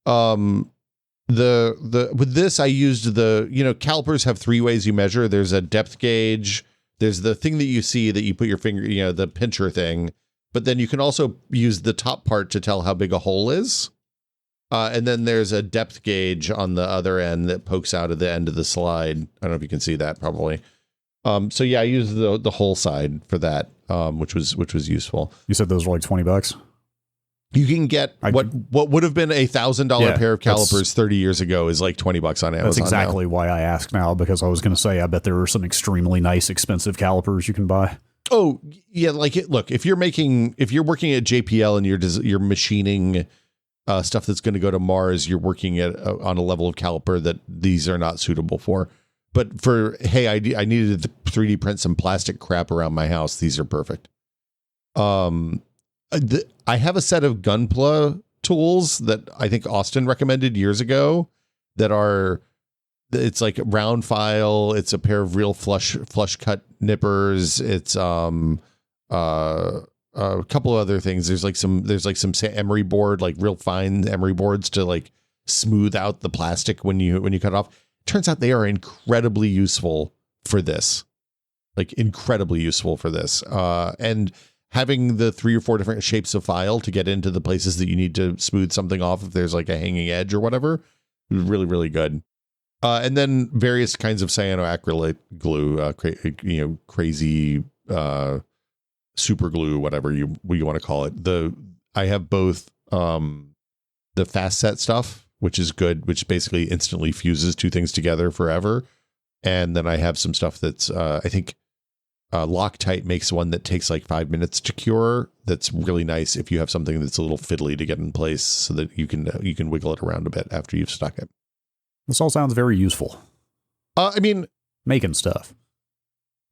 Yep. With this I used calipers have 3 ways you measure. There's a depth gauge, there's the thing that you see that you put your finger, the pincher thing. But then you can also use the top part to tell how big a hole is. And then there's a depth gauge on the other end that pokes out at the end of the slide. I don't know if you can see that probably. So yeah, I used the whole side for that, which was useful. You said those were like $20. You can get what would have been $1,000 pair of calipers 30 years ago is like $20 on Amazon. That's exactly why I asked now, because I was going to say, I bet there are some extremely nice, expensive calipers you can buy. Oh yeah, look, if you're working at JPL and you're machining stuff that's going to go to Mars, you're working on a level of caliper that these are not suitable for. But for I needed to 3D print some plastic crap around my house. These are perfect. I have a set of Gunpla tools that I think Austin recommended years ago it's like a round file. It's a pair of real flush cut nippers. It's a couple of other things. There's some emery board, like real fine emery boards to like smooth out the plastic when you cut it off. Turns out they are incredibly useful for this. And having the 3 or 4 different shapes of file to get into the places that you need to smooth something off if there's like a hanging edge or whatever, really, really good. And then various kinds of cyanoacrylate glue, crazy super glue, whatever you want to call it. I have both the fast set stuff, which is good, which basically instantly fuses two things together forever. And then I have some stuff that's I think Loctite makes one that takes like 5 minutes to cure. That's really nice if you have something that's a little fiddly to get in place, so that you can wiggle it around a bit after you've stuck it. This all sounds very useful. I mean, making stuff.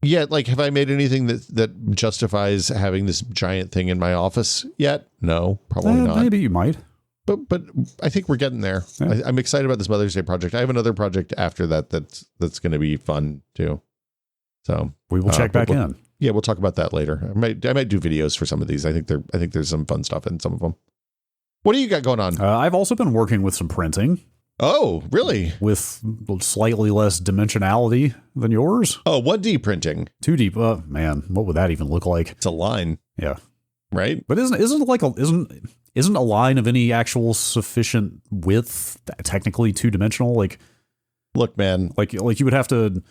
Yeah, like, have I made anything that justifies having this giant thing in my office yet? No, probably not. Maybe you might. But I think we're getting there. Yeah. I'm excited about this Mother's Day project. I have another project after that's going to be fun too. So we will check back in. Yeah, we'll talk about that later. I might do videos for some of these. I think there's some fun stuff in some of them. What do you got going on? I've also been working with some printing. Oh, really? With slightly less dimensionality than yours. Oh, 1D printing. 2D. Man, what would that even look like? It's a line. Yeah. Right? But isn't a line of any actual sufficient width technically two-dimensional? Like, look, man. Like you would have to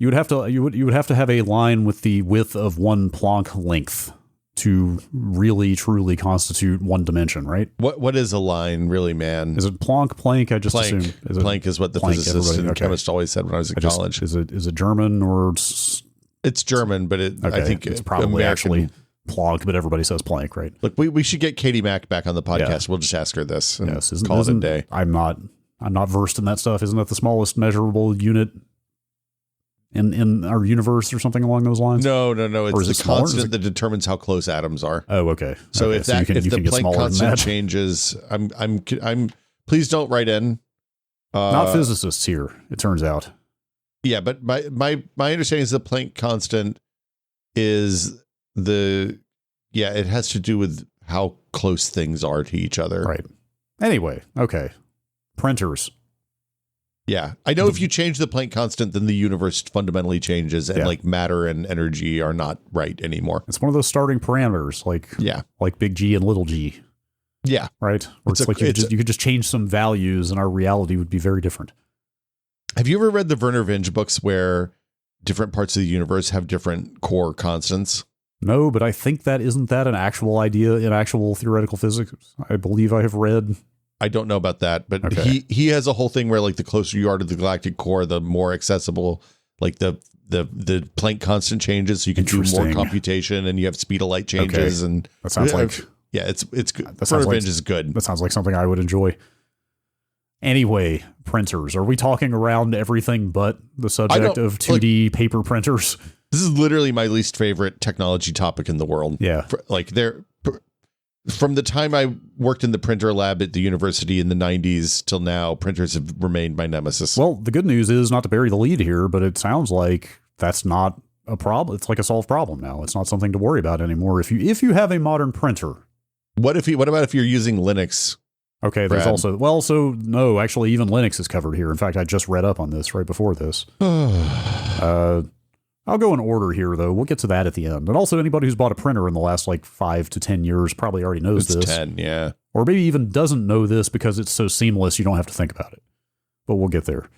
have a line with the width of one Planck length to really truly constitute one dimension, right? What is a line, really, man? Is it Planck? I just assume Planck is what the physicist and chemist always said when I was in college. Is it German or? It's German, but I think it's probably actually Planck, but everybody says Planck, right? Look, we should get Katie Mack back on the podcast. Yeah. We'll just ask her this and call it a day. I'm not versed in that stuff. Isn't that the smallest measurable unit in our universe or something along those lines? No. It's the constant that determines how close atoms are. Oh, okay. So if the Planck constant changes, I'm please don't write in. Not physicists here, it turns out. Yeah, but my understanding is the Planck constant is it has to do with how close things are to each other. Right. Anyway, okay. Printers. Yeah, I know if you change the Planck constant, then the universe fundamentally changes, and like matter and energy are not right anymore. It's one of those starting parameters, like big G and little g. Yeah, right. Or it's like you could just change some values, and our reality would be very different. Have you ever read the Werner Vinge books where different parts of the universe have different core constants? No, but I think isn't that an actual idea in actual theoretical physics? I believe I have read. I don't know about that, but he has a whole thing where like the closer you are to the galactic core, the more accessible like the Planck constant changes, so you can do more computation, and you have speed of light changes. And that sounds like it's good. Werner Vinge is good. That sounds like something I would enjoy. Anyway, printers. Are we talking around everything but the subject of 2D paper printers? This is literally my least favorite technology topic in the world. Yeah, from the time I worked in the printer lab at the university in the 90s till now, printers have remained my nemesis. Well, the good news is, not to bury the lead here, but it sounds like that's not a problem. It's like a solved problem now. It's not something to worry about anymore. If you have a modern printer. What about if you're using Linux? Okay, there's also, no, actually even Linux is covered here. In fact, I just read up on this right before this. I'll go in order here, though. We'll get to that at the end. And also, anybody who's bought a printer in the last 5 to 10 years probably already knows this. 10, yeah. Or maybe even doesn't know this because it's so seamless you don't have to think about it. But we'll get there.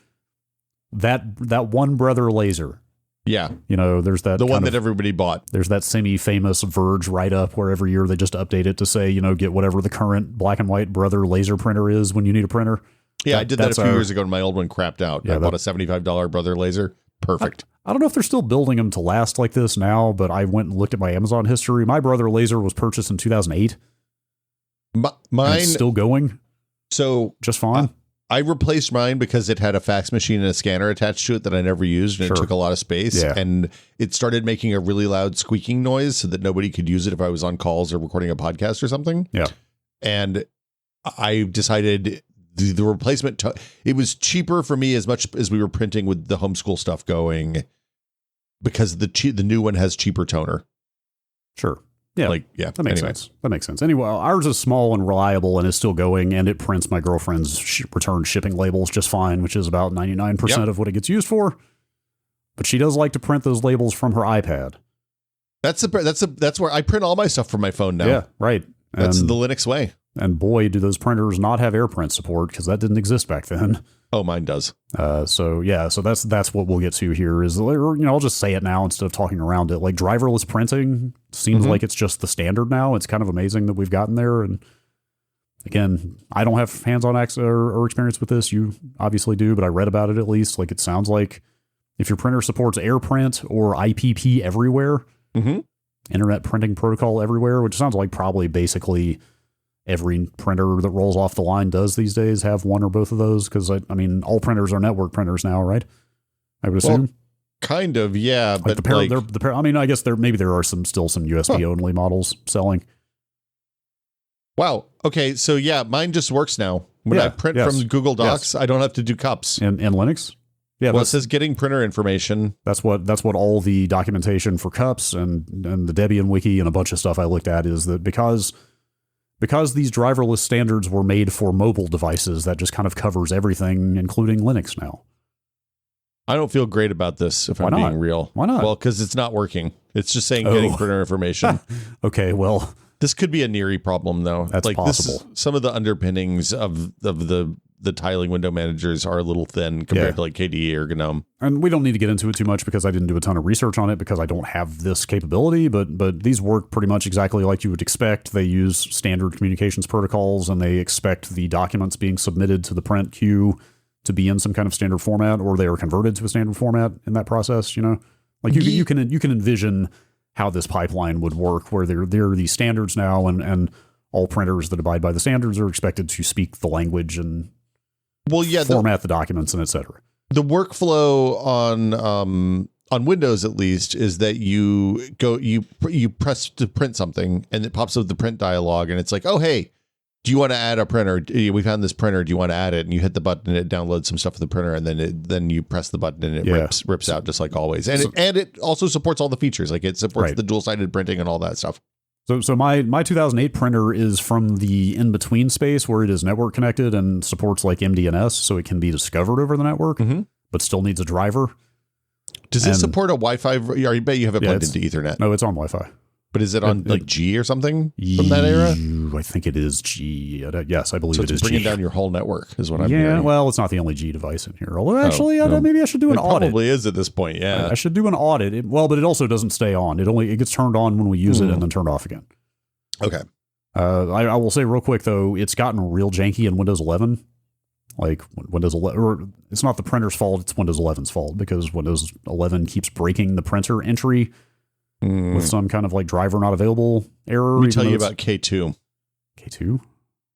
That one brother laser. Yeah. There's that. The one that everybody bought. There's that semi-famous Verge write-up where every year they just update it to say, get whatever the current black and white brother laser printer is when you need a printer. Yeah, I did that a few years ago and my old one crapped out. Yeah, I bought a $75 brother laser. Perfect. I don't know if they're still building them to last like this now, but I went and looked at my Amazon history. My brother laser was purchased in 2008. Mine still going. So just fine. I replaced mine because it had a fax machine and a scanner attached to it that I never used, and it took a lot of space. Yeah. And it started making a really loud squeaking noise so that nobody could use it if I was on calls or recording a podcast or something. Yeah. And I decided the replacement, it was cheaper for me as much as we were printing with the homeschool stuff going, because the new one has cheaper toner. Sure. Yeah. That makes sense. That makes sense. Anyway, ours is small and reliable and is still going, and it prints my girlfriend's return shipping labels just fine, which is about 99% of what it gets used for. But she does like to print those labels from her iPad. That's where I print all my stuff from my phone now. Yeah, right. That's the Linux way. And boy, do those printers not have AirPrint support, because that didn't exist back then. Oh, mine does. So that's what we'll get to here is, I'll just say it now instead of talking around it. Like driverless printing seems like it's just the standard now. It's kind of amazing that we've gotten there. And again, I don't have hands-on access or experience with this. You obviously do, but I read about it at least. Like it sounds like if your printer supports AirPrint or IPP everywhere, Internet Printing Protocol everywhere, which sounds like probably basically every printer that rolls off the line does these days have one or both of those. Because I mean, all printers are network printers now, right? I would assume. Well, kind of, yeah. Like but I mean, I guess there are still some USB only models selling. Wow. Okay. So yeah, mine just works now. When I print from Google Docs, I don't have to do cups. In Linux? Yeah. Well, it says getting printer information. That's what all the documentation for cups and the Debian wiki and a bunch of stuff I looked at is that because these driverless standards were made for mobile devices, that just kind of covers everything, including Linux now. I don't feel great about this, if I'm being real. Why not? Well, because it's not working. It's just saying getting printer information. Okay, well. This could be a NERI problem, though. That's like possible. Some of the underpinnings of the tiling window managers are a little thin compared to like KDE or GNOME. And we don't need to get into it too much because I didn't do a ton of research on it because I don't have this capability, but these work pretty much exactly like you would expect. They use standard communications protocols and they expect the documents being submitted to the print queue to be in some kind of standard format, or they are converted to a standard format in that process, Like you can envision how this pipeline would work, where there are these standards now, and all printers that abide by the standards are expected to speak the language and format the documents and et cetera. The workflow on Windows, at least, is that you press to print something, and it pops up the print dialog, and it's like, oh hey, do you want to add a printer? We found this printer. Do you want to add it? And you hit the button, and it downloads some stuff for the printer, and then you press the button, and it rips out just like always. And it also supports all the features, like it supports the dual-sided printing and all that stuff. So my 2008 printer is from the in-between space where it is network connected and supports like MDNS, so it can be discovered over the network, but still needs a driver. Does it support a Wi-Fi? I bet you have it plugged into Ethernet. No, it's on Wi-Fi. But is it on like G or something from that era? I think it is G. Yes, I believe it is G. So it's bringing down your whole network is what I'm hearing. Yeah, well, it's not the only G device in here. Although actually, maybe I should do an audit. It probably is at this point, yeah. I should do an audit. But it also doesn't stay on. It gets turned on when we use it and then turned off again. Okay. I will say real quick, though, it's gotten real janky in Windows 11. Like Windows 11, or it's not the printer's fault, it's Windows 11's fault, because Windows 11 keeps breaking the printer entry with some kind of like driver not available error. Let me tell you about K2. K2?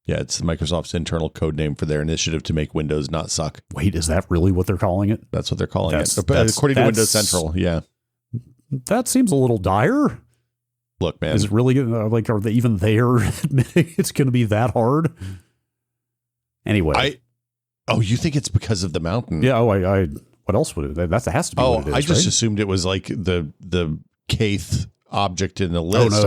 Yeah, it's Microsoft's internal code name for their initiative to make Windows not suck. Wait, is that really what they're calling it? That's what they're calling it. According to Windows Central, yeah. That seems a little dire. Look, man. Is it really, like, are they even there admitting it's going to be that hard? Anyway. You think it's because of the mountain? Yeah, what else would it? That has to be what it is, I just assumed it was like the kth object in the list.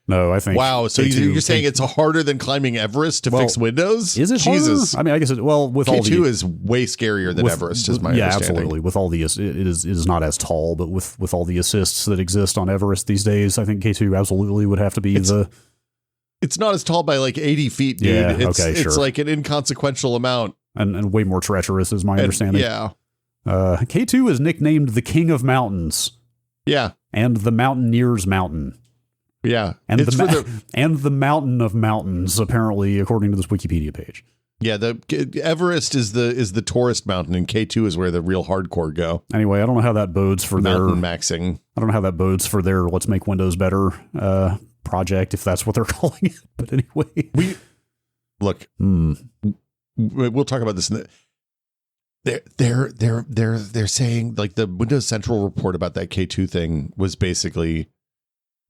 No, I think. Wow, so you're saying it's harder than climbing Everest to fix Windows? Is it Jesus? Harder? I mean, I guess with all the... K2 is way scarier than Everest, is my understanding. Yeah, absolutely. With all the... It is not as tall, but with all the assists that exist on Everest these days, I think K2 absolutely would have to be It's not as tall by like 80 feet, dude. Yeah, it's like an inconsequential amount. And way more treacherous, is my understanding. Yeah. K2 is nicknamed the King of Mountains. Yeah. And the Mountaineer's Mountain. Yeah. And the Mountain of Mountains, apparently, according to this Wikipedia page. Yeah, the Everest is the tourist mountain, and K2 is where the real hardcore go. Anyway, I don't know how that bodes for mountain maxing. I don't know how that bodes for their Let's Make Windows Better project, if that's what they're calling it. But anyway, we'll talk about this. They're saying, like, the Windows Central report about that K2 thing was basically,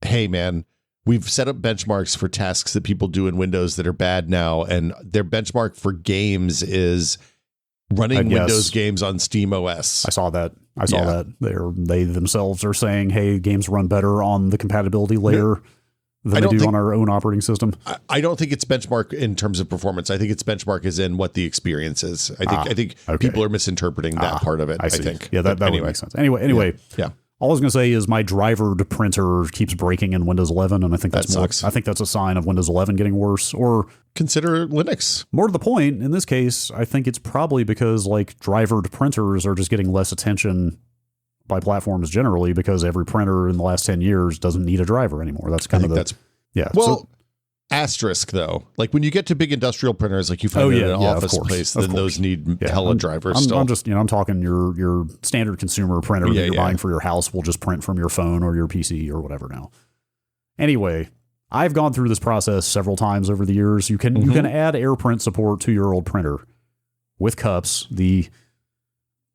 hey man, we've set up benchmarks for tasks that people do in Windows that are bad now, and their benchmark for games is running Windows games on Steam OS. I saw that. They themselves are saying, hey, games run better on the compatibility layer than they do on our own operating system. I don't think it's benchmark in terms of performance. I think its benchmark is in what the experience is. I think people are misinterpreting that part of it. I think. Yeah, that would make sense. Anyway. Yeah. All I was going to say is my drivered printer keeps breaking in Windows 11, and I think that's sucks. I think that's a sign of Windows 11 getting worse. Or consider Linux. More to the point, in this case, I think it's probably because like drivered printers are just getting less attention by platforms generally because every printer in the last 10 years doesn't need a driver anymore. That's kind of the yeah. Well, asterisk though, like when you get to big industrial printers, like you find in an office place, then those need hella drivers. I'm just, I'm talking your standard consumer printer that you're buying for your house will just print from your phone or your PC or whatever now. Anyway, I've gone through this process several times over the years. You can add AirPrint support to your old printer with cups.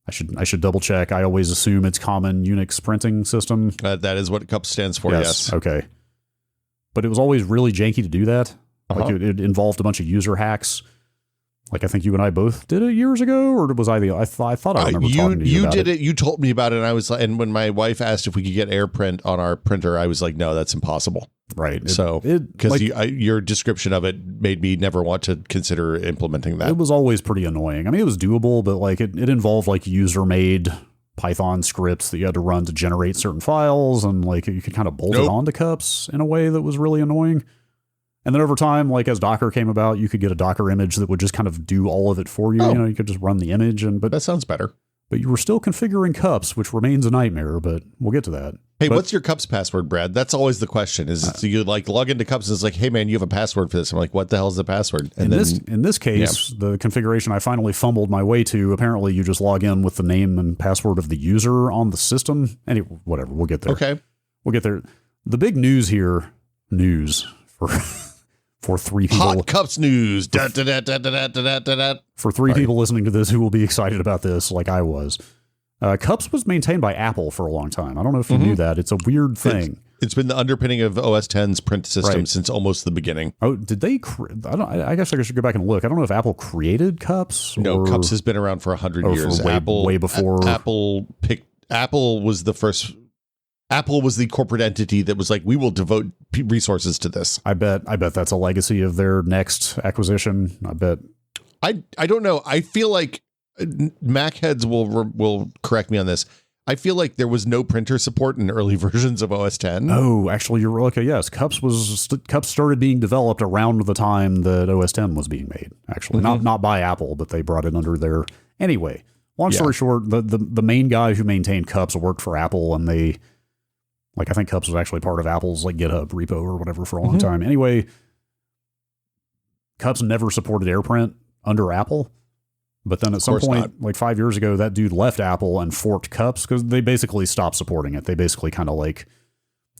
I should double check. I always assume it's common Unix printing system. That is what cups stands for. Yes. Okay. But it was always really janky to do that. Like it involved a bunch of user hacks. Like I think you and I both did it years ago, or was I I thought I remember talking to you about it. You told me about it, and I was like, and when my wife asked if we could get AirPrint on our printer, I was like, no, that's impossible. Right. Because your description of it made me never want to consider implementing that. It was always pretty annoying. I mean, it was doable, but like it involved like user-made Python scripts that you had to run to generate certain files, and like you could kind of bolt it onto cups in a way that was really annoying. And then over time, like as Docker came about, you could get a Docker image that would just kind of do all of it for you. You know, you could just run the image, but that sounds better. But you were still configuring cups, which remains a nightmare. But we'll get to that. Hey, what's your cups password, Brad? That's always the question. Is you like log into cups and it's like, hey man, you have a password for this. I'm like, what the hell is the password? And in this case, the configuration I finally fumbled my way to. Apparently, you just log in with the name and password of the user on the system. Anyway, whatever. We'll get there. Okay, we'll get there. The big news here, for three people. Hot cups news. For three people listening to this who will be excited about this, like I was. Cups was maintained by Apple for a long time. I don't know if you knew that. It's a weird thing. It's been the underpinning of OS X's print system since almost the beginning. Oh, did they? I guess I should go back and look. I don't know if Apple created Cups. No, Cups has been around for 100 years. Way before Apple was the first. Apple was the corporate entity that was like, we will devote resources to this. I bet that's a legacy of their next acquisition. I bet. I don't know. I feel like Mac heads will correct me on this. I feel like there was no printer support in early versions of OS X. Oh, actually, you're okay. Yes, Cups started being developed around the time that OS X was being made. Actually, not by Apple, but they brought it under their. Anyway, long story short, the main guy who maintained Cups worked for Apple, and they. Like, I think Cups was actually part of Apple's like GitHub repo or whatever for a long time. Anyway, Cups never supported AirPrint under Apple. But then at some point, like 5 years ago, that dude left Apple and forked Cups because they basically stopped supporting it. They basically kind of like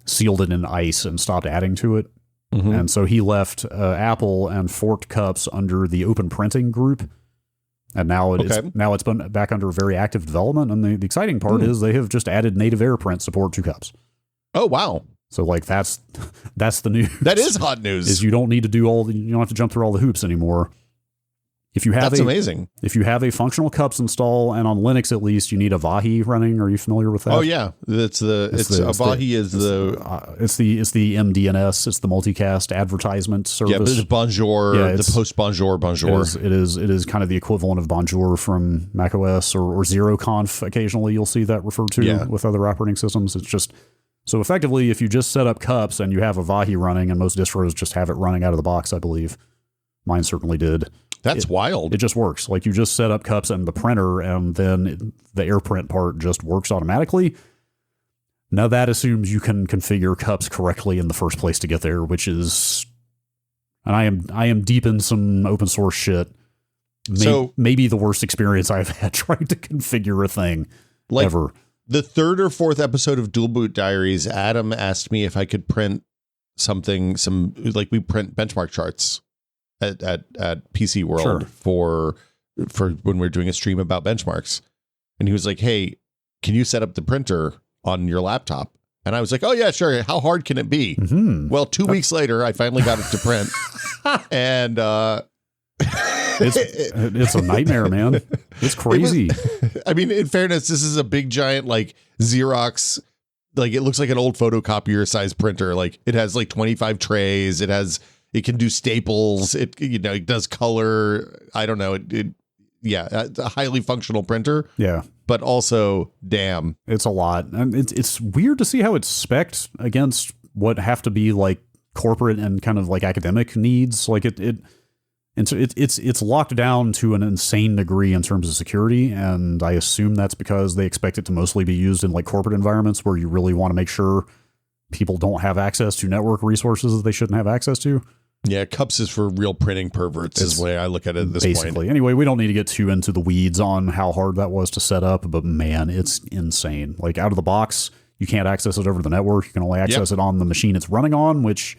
sealed it in ice and stopped adding to it. And so he left Apple and forked Cups under the Open Printing group. And now it's been back under very active development. And the exciting part is they have just added native AirPrint support to Cups. Oh, wow. So like that's the news. That is hot news. Is you don't need to do you don't have to jump through all the hoops anymore. That's amazing. If you have a functional Cups install, and on Linux at least, you need Avahi running. Are you familiar with that? Oh yeah, Avahi is the MDNS. It's the multicast advertisement service. Yeah, but it's Bonjour. Yeah, the post Bonjour. It is kind of the equivalent of Bonjour from macOS or ZeroConf. Occasionally, you'll see that referred to with other operating systems. It's just. So effectively, if you just set up Cups and you have Avahi running, and most distros just have it running out of the box, I believe. Mine certainly did. That's wild. It just works. Like you just set up Cups and the printer, and then the AirPrint part just works automatically. Now that assumes you can configure Cups correctly in the first place to get there, which is, and I am deep in some open source shit. Maybe the worst experience I've had trying to configure a thing ever. The third or fourth episode of Dual Boot Diaries, Adam asked me if I could print like we print benchmark charts at PC World for when we're doing a stream about benchmarks. And he was like, hey, can you set up the printer on your laptop? And I was like, oh yeah, sure. How hard can it be? Well, 2 weeks later, I finally got it to print. And it's a nightmare, man. It's crazy. I mean, in fairness, this is a big giant like Xerox, like it looks like an old photocopier size printer. Like it has like 25 trays. It can do staples. It does color. I don't know. It's a highly functional printer. Yeah. but also, damn. It's a lot. And it's weird to see how it's spec'd against what have to be like corporate and kind of like academic needs. Like it's locked down to an insane degree in terms of security, and I assume that's because they expect it to mostly be used in like corporate environments where you really want to make sure people don't have access to network resources that they shouldn't have access to. Yeah, cups is for real printing perverts is the way I look at it at this basically point. Anyway, we don't need to get too into the weeds on how hard that was to set up, but man, it's insane. Like out of the box, you can't access it over the network. You can only access it on the machine it's running on, which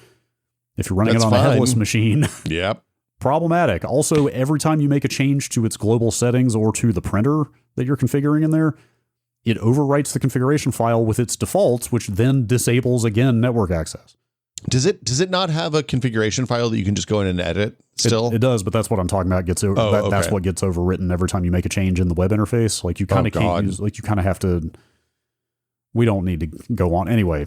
if you're running it on a headless machine, yep, problematic. Also, every time you make a change to its global settings or to the printer that you're configuring in there, it overwrites the configuration file with its defaults, which then disables again network access. Does it not have a configuration file that you can just go in and edit still? It does, but that's what I'm talking about. That's what gets overwritten every time you make a change in the web interface. Like you kind of can't use, like you kind of have to, we don't need to go on. Anyway,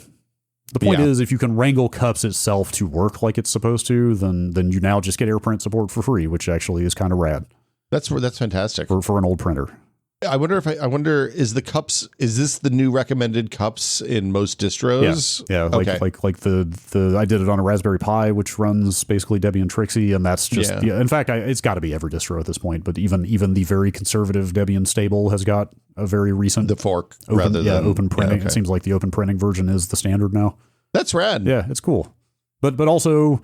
the point is if you can wrangle cups itself to work like it's supposed to, then you now just get AirPrint support for free, which actually is kind of rad. That's fantastic. For an old printer. I wonder is this the new recommended cups in most distros? Yeah. Like the I did it on a Raspberry Pi, which runs basically Debian Trixie, and that's just in fact it's got to be every distro at this point. But even the very conservative Debian stable has got a very recent the fork open printing. Yeah, okay. It seems like the open printing version is the standard now. That's rad. Yeah, it's cool. But also,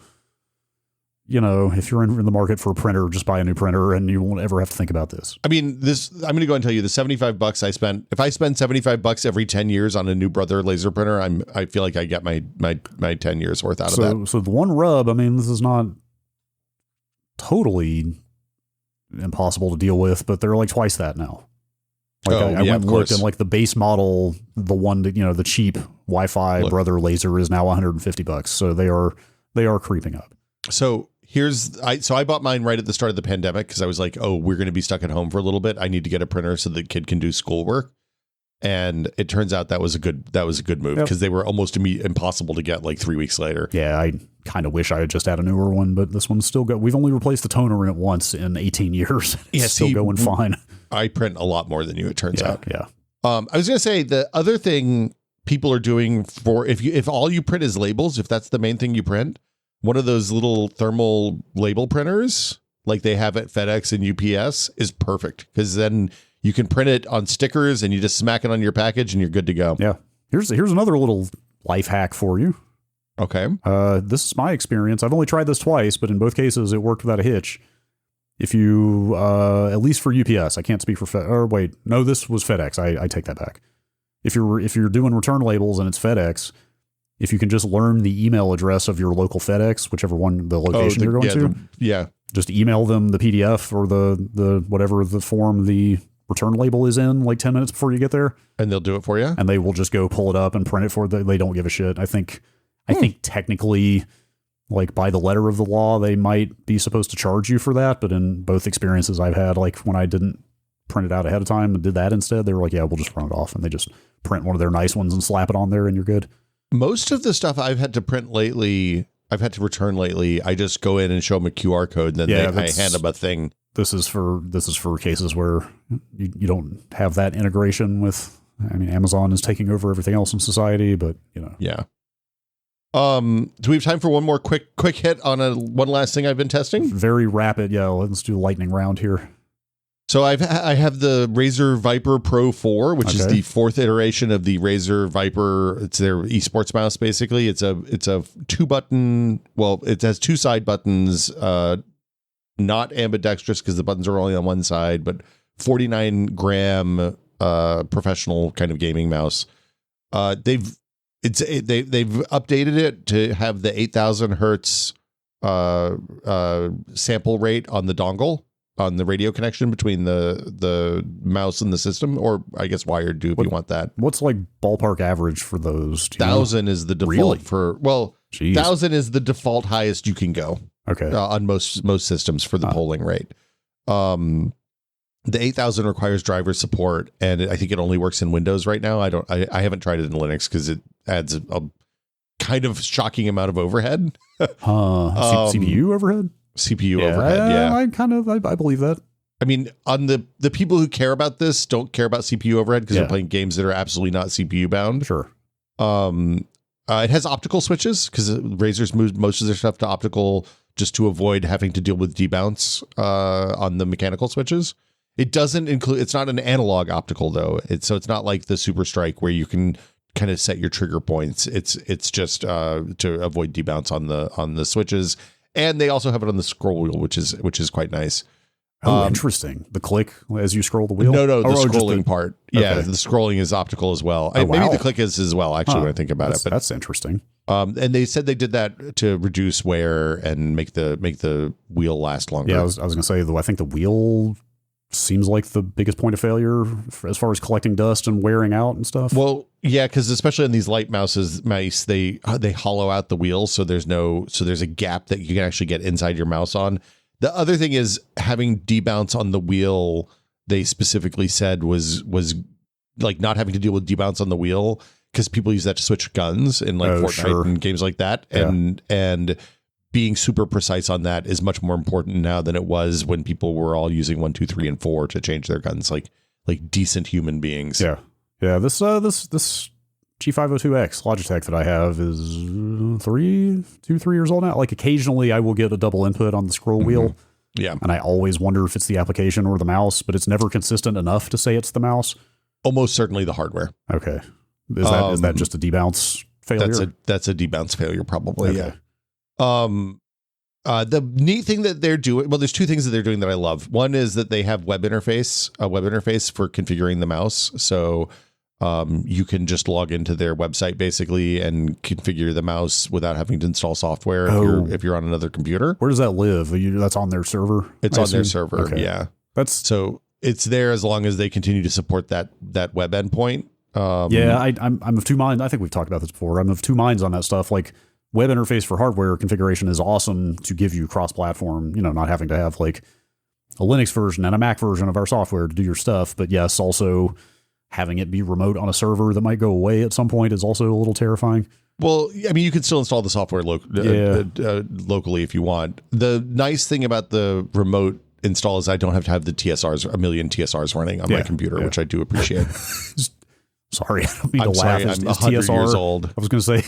you know, if you're in the market for a printer, just buy a new printer and you won't ever have to think about this. I mean, I'm going to go and tell you the $75 I spent. If I spend $75 every 10 years on a new Brother laser printer, I feel like I get my 10 years worth out of that. So the one rub, I mean, this is not totally impossible to deal with, but they're like twice that now. Like I went and looked, and like the base model, the one that, you know, the cheap Wi-Fi Brother laser is now $150. So they are creeping up. I bought mine right at the start of the pandemic because I was like, oh, we're going to be stuck at home for a little bit. I need to get a printer so the kid can do schoolwork. And it turns out that was a good move because they were almost impossible to get like 3 weeks later. Yeah, I kind of wish I had just had a newer one, but this one's still good. We've only replaced the toner in it once in 18 years. It's still going fine. I print a lot more than you, it turns out. Yeah. I was going to say the other thing people are doing for if all you print is labels, if that's the main thing you print, one of those little thermal label printers like they have at FedEx and UPS is perfect because then you can print it on stickers and you just smack it on your package and you're good to go. Yeah. Here's another little life hack for you. Okay. This is my experience. I've only tried this twice, but in both cases it worked without a hitch. If you, at least for UPS, I can't speak for this was FedEx. I take that back. If you're doing return labels and it's FedEx, if you can just learn the email address of your local FedEx, whichever one the location you're going to, just email them the PDF or the whatever the form the return label is in like 10 minutes before you get there. And they'll do it for you. And they will just go pull it up and print it for you. They don't give a shit. I think technically, like by the letter of the law, they might be supposed to charge you for that. But in both experiences I've had, like when I didn't print it out ahead of time and did that instead, they were like, yeah, we'll just run it off. And they just print one of their nice ones and slap it on there and you're good. Most of the stuff I've had to print lately, I've had to return lately, I just go in and show them a QR code and then I hand them a thing. This is for cases where you don't have that integration with, I mean, Amazon is taking over everything else in society, but you know. Yeah. Do we have time for one more quick hit on one last thing I've been testing? Very rapid. Yeah. Let's do a lightning round here. So I have the Razer Viper Pro 4, which is the fourth iteration of the Razer Viper. It's their esports mouse, basically. It's a 2-button. Well, it has 2 side buttons, not ambidextrous because the buttons are only on one side, but 49-gram professional kind of gaming mouse. They've updated it to have the 8,000 hertz sample rate on the dongle, on the radio connection between the mouse and the system, or I guess wired if you want that. What's like ballpark average for those? 1,000 is the default for, 1,000 is the default highest you can go. Okay. On most systems for the polling rate. The 8,000 requires driver support, and I think it only works in Windows right now. I haven't tried it in Linux because it adds a kind of shocking amount of overhead. CPU overhead? CPU overhead, yeah. I believe that. I mean, on the people who care about this don't care about CPU overhead because they're playing games that are absolutely not CPU bound. Sure. It has optical switches because Razer's moved most of their stuff to optical just to avoid having to deal with debounce on the mechanical switches. It doesn't include, it's not an analog optical though. So it's not like the Super Strike where you can kind of set your trigger points. It's just to avoid debounce on the switches. And they also have it on the scroll wheel, which is quite nice. Oh, interesting. The click as you scroll the wheel? No, the scrolling part. Yeah, the scrolling is optical as well. Maybe the click is as well, actually, when I think about it. But that's interesting. And they said they did that to reduce wear and make the wheel last longer. Yeah, I was going to say, though, I think the wheel seems like the biggest point of failure as far as collecting dust and wearing out and stuff. Well, yeah, because especially on these light mice, they hollow out the wheel, so there's a gap that you can actually get inside your mouse on. The other thing is having debounce on the wheel. They specifically said was like not having to deal with debounce on the wheel because people use that to switch guns in like Fortnite and games like that, and being super precise on that is much more important now than it was when people were all using 1, 2, 3, and 4 to change their guns like decent human beings. Yeah. This G502X Logitech that I have is 3 years old now. Like occasionally I will get a double input on the scroll wheel. Yeah. And I always wonder if it's the application or the mouse, but it's never consistent enough to say it's the mouse. Almost certainly the hardware. Okay. Is that just a debounce failure? That's a debounce failure probably. Okay. Yeah. The neat thing that they're doing, well, there's two things that they're doing that I love. One is that they have a web interface for configuring the mouse. So you can just log into their website basically and configure the mouse without having to install software if you're on another computer. Where does that live? That's on their server? It's on their server. Okay. Yeah. So it's there as long as they continue to support that web endpoint. I'm of two minds. I think we've talked about this before. I'm of two minds on that stuff. Like web interface for hardware configuration is awesome to give you cross-platform, not having to have like a Linux version and a Mac version of our software to do your stuff. But yes, also having it be remote on a server that might go away at some point is also a little terrifying. Well, I mean, you can still install the software locally if you want. The nice thing about the remote install is I don't have to have the TSRs, a million TSRs running on my computer, which I do appreciate. Sorry, I don't mean to laugh. I'm 100 years old. I was going to say,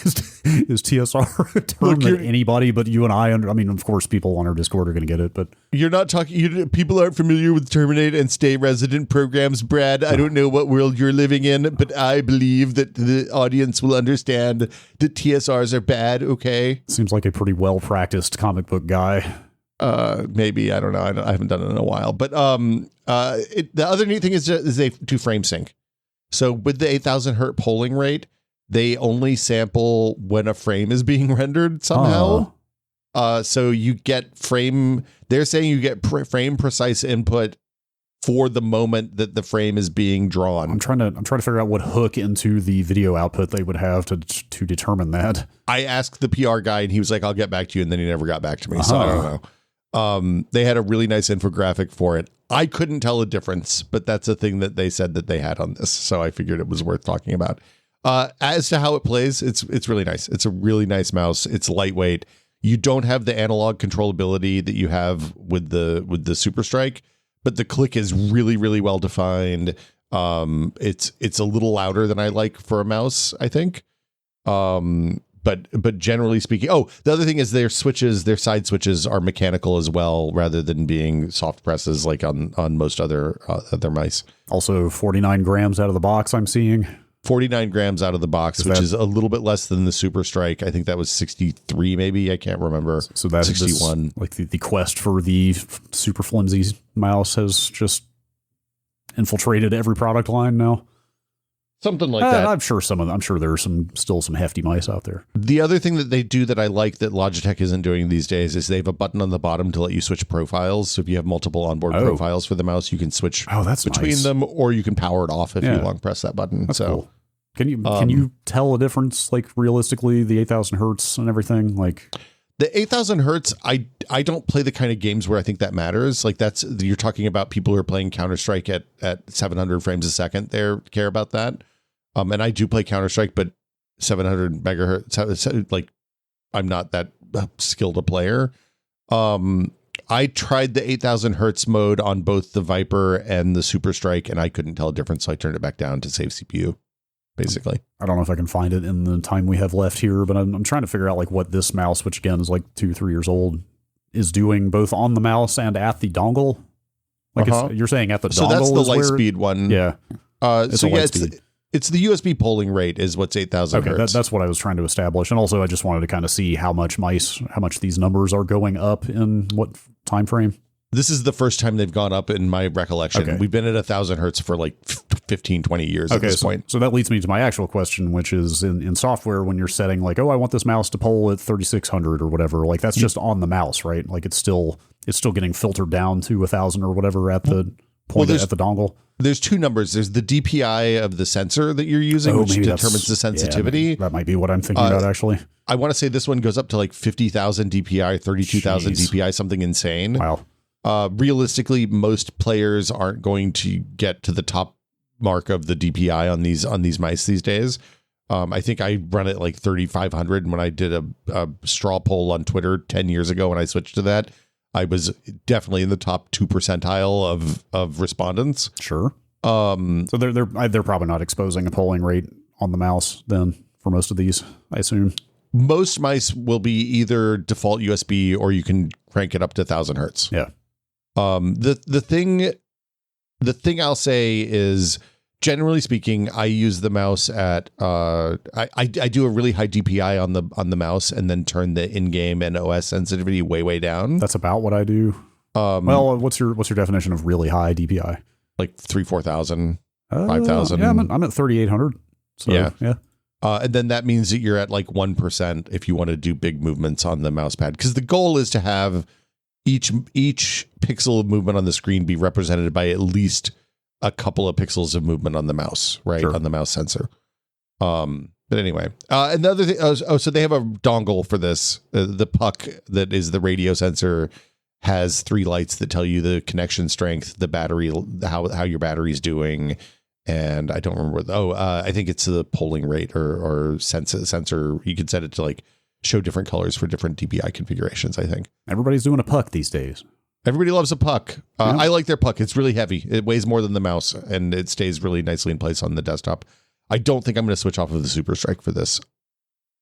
is TSR a term that anybody but you and I of course, people on our Discord are going to get it, but you're not talking. People aren't familiar with Terminate and Stay Resident programs, Brad. I don't know what world you're living in, but I believe that the audience will understand that TSRs are bad. Okay, seems like a pretty well practiced comic book guy. Maybe I don't know. I haven't done it in a while, but the other neat thing is they do frame sync. So with the 8,000 hertz polling rate, they only sample when a frame is being rendered somehow. So you get they're saying you get frame precise input for the moment that the frame is being drawn. I'm trying to figure out what hook into the video output they would have to determine that. I asked the PR guy and he was like, I'll get back to you. And then he never got back to me. So I don't know. They had a really nice infographic for it. I couldn't tell a difference, but that's a thing that they said that they had on this. So I figured it was worth talking about. As to how it plays, it's really nice. It's a really nice mouse. It's lightweight. You don't have the analog controllability that you have with the Super Strike, but the click is really, really well defined. It's a little louder than I like for a mouse, I think. But generally speaking, the other thing is their side switches are mechanical as well, rather than being soft presses like on most other mice. Also 49 grams out of the box, I'm seeing. 49 grams out of the box, which is a little bit less than the Super Strike. I think that was 63, maybe. I can't remember. So that's 61. Like the quest for the super flimsy mouse has just infiltrated every product line now. Something like that. I'm sure there are still some hefty mice out there. The other thing that they do that I like that Logitech isn't doing these days is they have a button on the bottom to let you switch profiles. So if you have multiple onboard profiles for the mouse, you can switch between them, or you can power it off if you long press that button. That's cool. Can you tell a difference, like realistically, the 8,000 hertz and everything? Like the 8,000 hertz, I don't play the kind of games where I think that matters. Like you're talking about people who are playing Counter-Strike at 700 frames a second. They care about that. And I do play Counter-Strike, but 700 megahertz, like I'm not that skilled a player. I tried the 8,000 hertz mode on both the Viper and the Super Strike, and I couldn't tell a difference, so I turned it back down to save CPU, basically. I don't know if I can find it in the time we have left here, but I'm trying to figure out like what this mouse, which again is like 2-3 years old, is doing both on the mouse and at the dongle. Like you're saying at the dongle. So that's the Lightspeed one. Yeah. It's the USB polling rate is what's 8,000 hertz. That's what I was trying to establish. And also I just wanted to kind of see how much these numbers are going up in what time frame. This is the first time they've gone up in my recollection. Okay. We've been at 1,000 hertz for like 15, 20 years at this point. So that leads me to my actual question, which is in software, when you're setting like, oh, I want this mouse to poll at 3,600 or whatever, like that's just on the mouse, right? Like it's still getting filtered down to 1,000 or whatever at the point at the dongle. There's two numbers. There's the DPI of the sensor that you're using, which determines the sensitivity. Yeah, that might be what I'm thinking about, actually. I want to say this one goes up to like 50,000 DPI, 32,000 DPI, something insane. Wow. Realistically, most players aren't going to get to the top mark of the DPI on these mice these days. I think I run it like 3,500. And when I did a straw poll on Twitter 10 years ago, when I switched to that, I was definitely in the top 2 percentile of respondents. Sure. So they're probably not exposing a polling rate on the mouse then for most of these, I assume. Most mice will be either default USB or you can crank it up to 1,000 hertz. Yeah. The thing I'll say is, generally speaking, I use the mouse at I do a really high DPI on the mouse and then turn the in-game and OS sensitivity way down. That's about what I do. Well, what's your definition of really high DPI? Like 3,000-4,000, 5,000. Yeah, I'm at 3,800. So yeah. And then that means that you're at like 1% if you want to do big movements on the mouse pad, because the goal is to have each pixel of movement on the screen be represented by at least a couple of pixels of movement on the mouse, right? Sure. On the mouse sensor. But anyway, another thing. So they have a dongle for this. The puck that is the radio sensor has 3 lights that tell you the connection strength, the battery, how your battery's doing. And I don't remember. I think it's the polling rate or sensor. You can set it to like show different colors for different DPI configurations, I think. Everybody's doing a puck these days. Everybody loves a puck. I like their puck. It's really heavy. It weighs more than the mouse, and it stays really nicely in place on the desktop. I don't think I'm going to switch off of the Super Strike for this.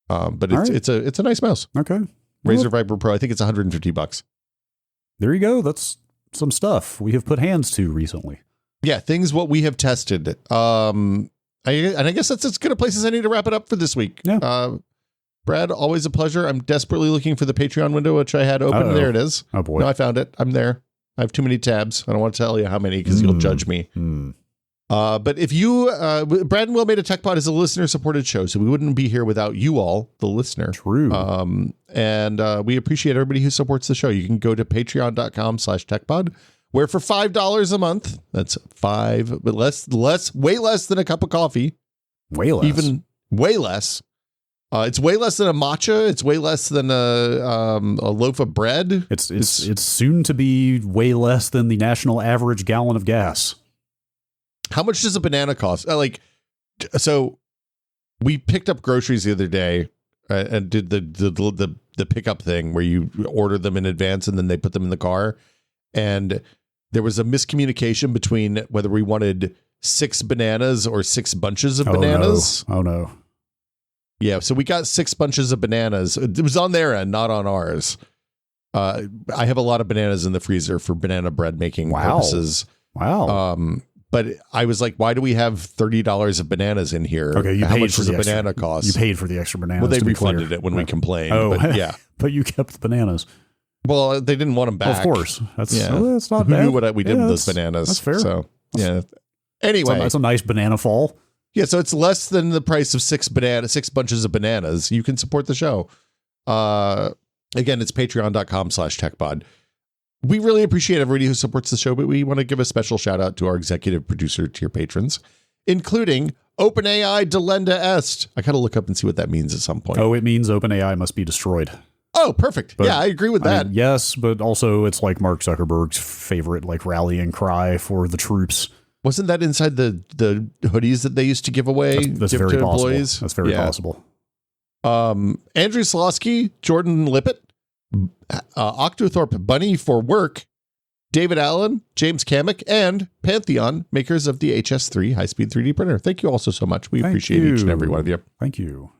But it's a nice mouse. Okay. Razer Viper Pro. I think it's $150. There you go. That's some stuff we have put hands to recently. Yeah, things what we have tested. I guess that's as good a place as any to wrap it up for this week. Yeah. Brad, always a pleasure. I'm desperately looking for the Patreon window, which I had open. Uh-oh. There it is. Oh, boy. No, I found it. I'm there. I have too many tabs. I don't want to tell you how many because you'll judge me. But if you, Brad and Will Made a Tech Pod is a listener-supported show, so we wouldn't be here without you all, the listener. True. And we appreciate everybody who supports the show. You can go to patreon.com/techpod, where for $5 a month, that's $5, but way less than a cup of coffee. Way less. Even way less. It's way less than a matcha. It's way less than a loaf of bread. It's soon to be way less than the national average gallon of gas. How much does a banana cost? So we picked up groceries the other day and did the pickup thing where you order them in advance and then they put them in the car. And there was a miscommunication between whether we wanted 6 bananas or 6 bunches of bananas. Oh no. Yeah, so we got 6 bunches of bananas. It was on their end, not on ours. I have a lot of bananas in the freezer for banana bread making purposes. Wow. But I was like, why do we have $30 of bananas in here? Okay, how much does a banana cost? You paid for the extra bananas. Well, they refunded it when we complained. Oh, but yeah. But you kept the bananas. Well, they didn't want them back. Of course. That's not Who bad. knew what we did with those bananas? That's fair. So, yeah. Anyway. That's a nice banana fall. Yeah, so it's less than the price of 6 bunches of bananas. You can support the show. Again, it's patreon.com/techpod. We really appreciate everybody who supports the show, but we want to give a special shout out to our executive producer tier patrons, including OpenAI Delenda Est. I gotta look up and see what that means at some point. Oh, it means OpenAI must be destroyed. Oh, perfect. But, yeah, I agree with that. Yes, but also it's like Mark Zuckerberg's favorite rallying cry for the troops. Wasn't that inside the hoodies that they used to give away? That's very possible. That's very possible. Andrew Slosky, Jordan Lippett, Octothorpe Bunny for work, David Allen, James Kamek, and Pantheon, makers of the HS3 high-speed 3D printer. Thank you all so much. We appreciate each and every one of you. Thank you.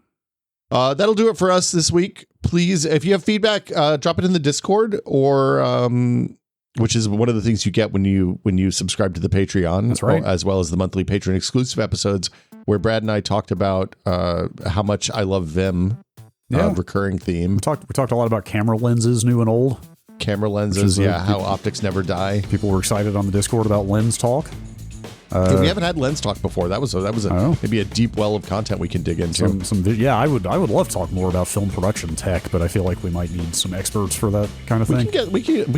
That'll do it for us this week. Please, if you have feedback, drop it in the Discord, or which is one of the things you get when you subscribe to the Patreon. That's right. As well as the monthly patron exclusive episodes where Brad and I talked about how much I love Vim, recurring theme. We talked a lot about camera lenses, new and old. Camera lenses, how optics never die. People were excited on the Discord about lens talk. We haven't had lens talk before. That was maybe a deep well of content we can dig into. I would love to talk more about film production tech, but I feel like we might need some experts for that kind of thing. We can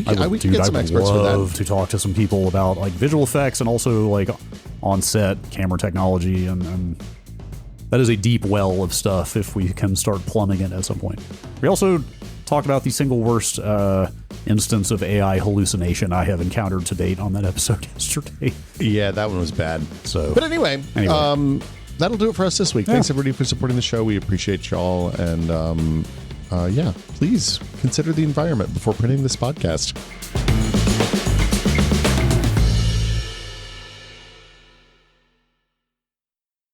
get some experts for that. I would love to talk to some people about like visual effects and also like on set camera technology, and that is a deep well of stuff if we can start plumbing it at some point. We also talked about the single worst instance of AI hallucination I have encountered to date on that episode yesterday. Yeah, that one was bad. But anyway. That'll do it for us this week. Thanks everybody for supporting the show. We appreciate y'all, and please consider the environment before printing this podcast.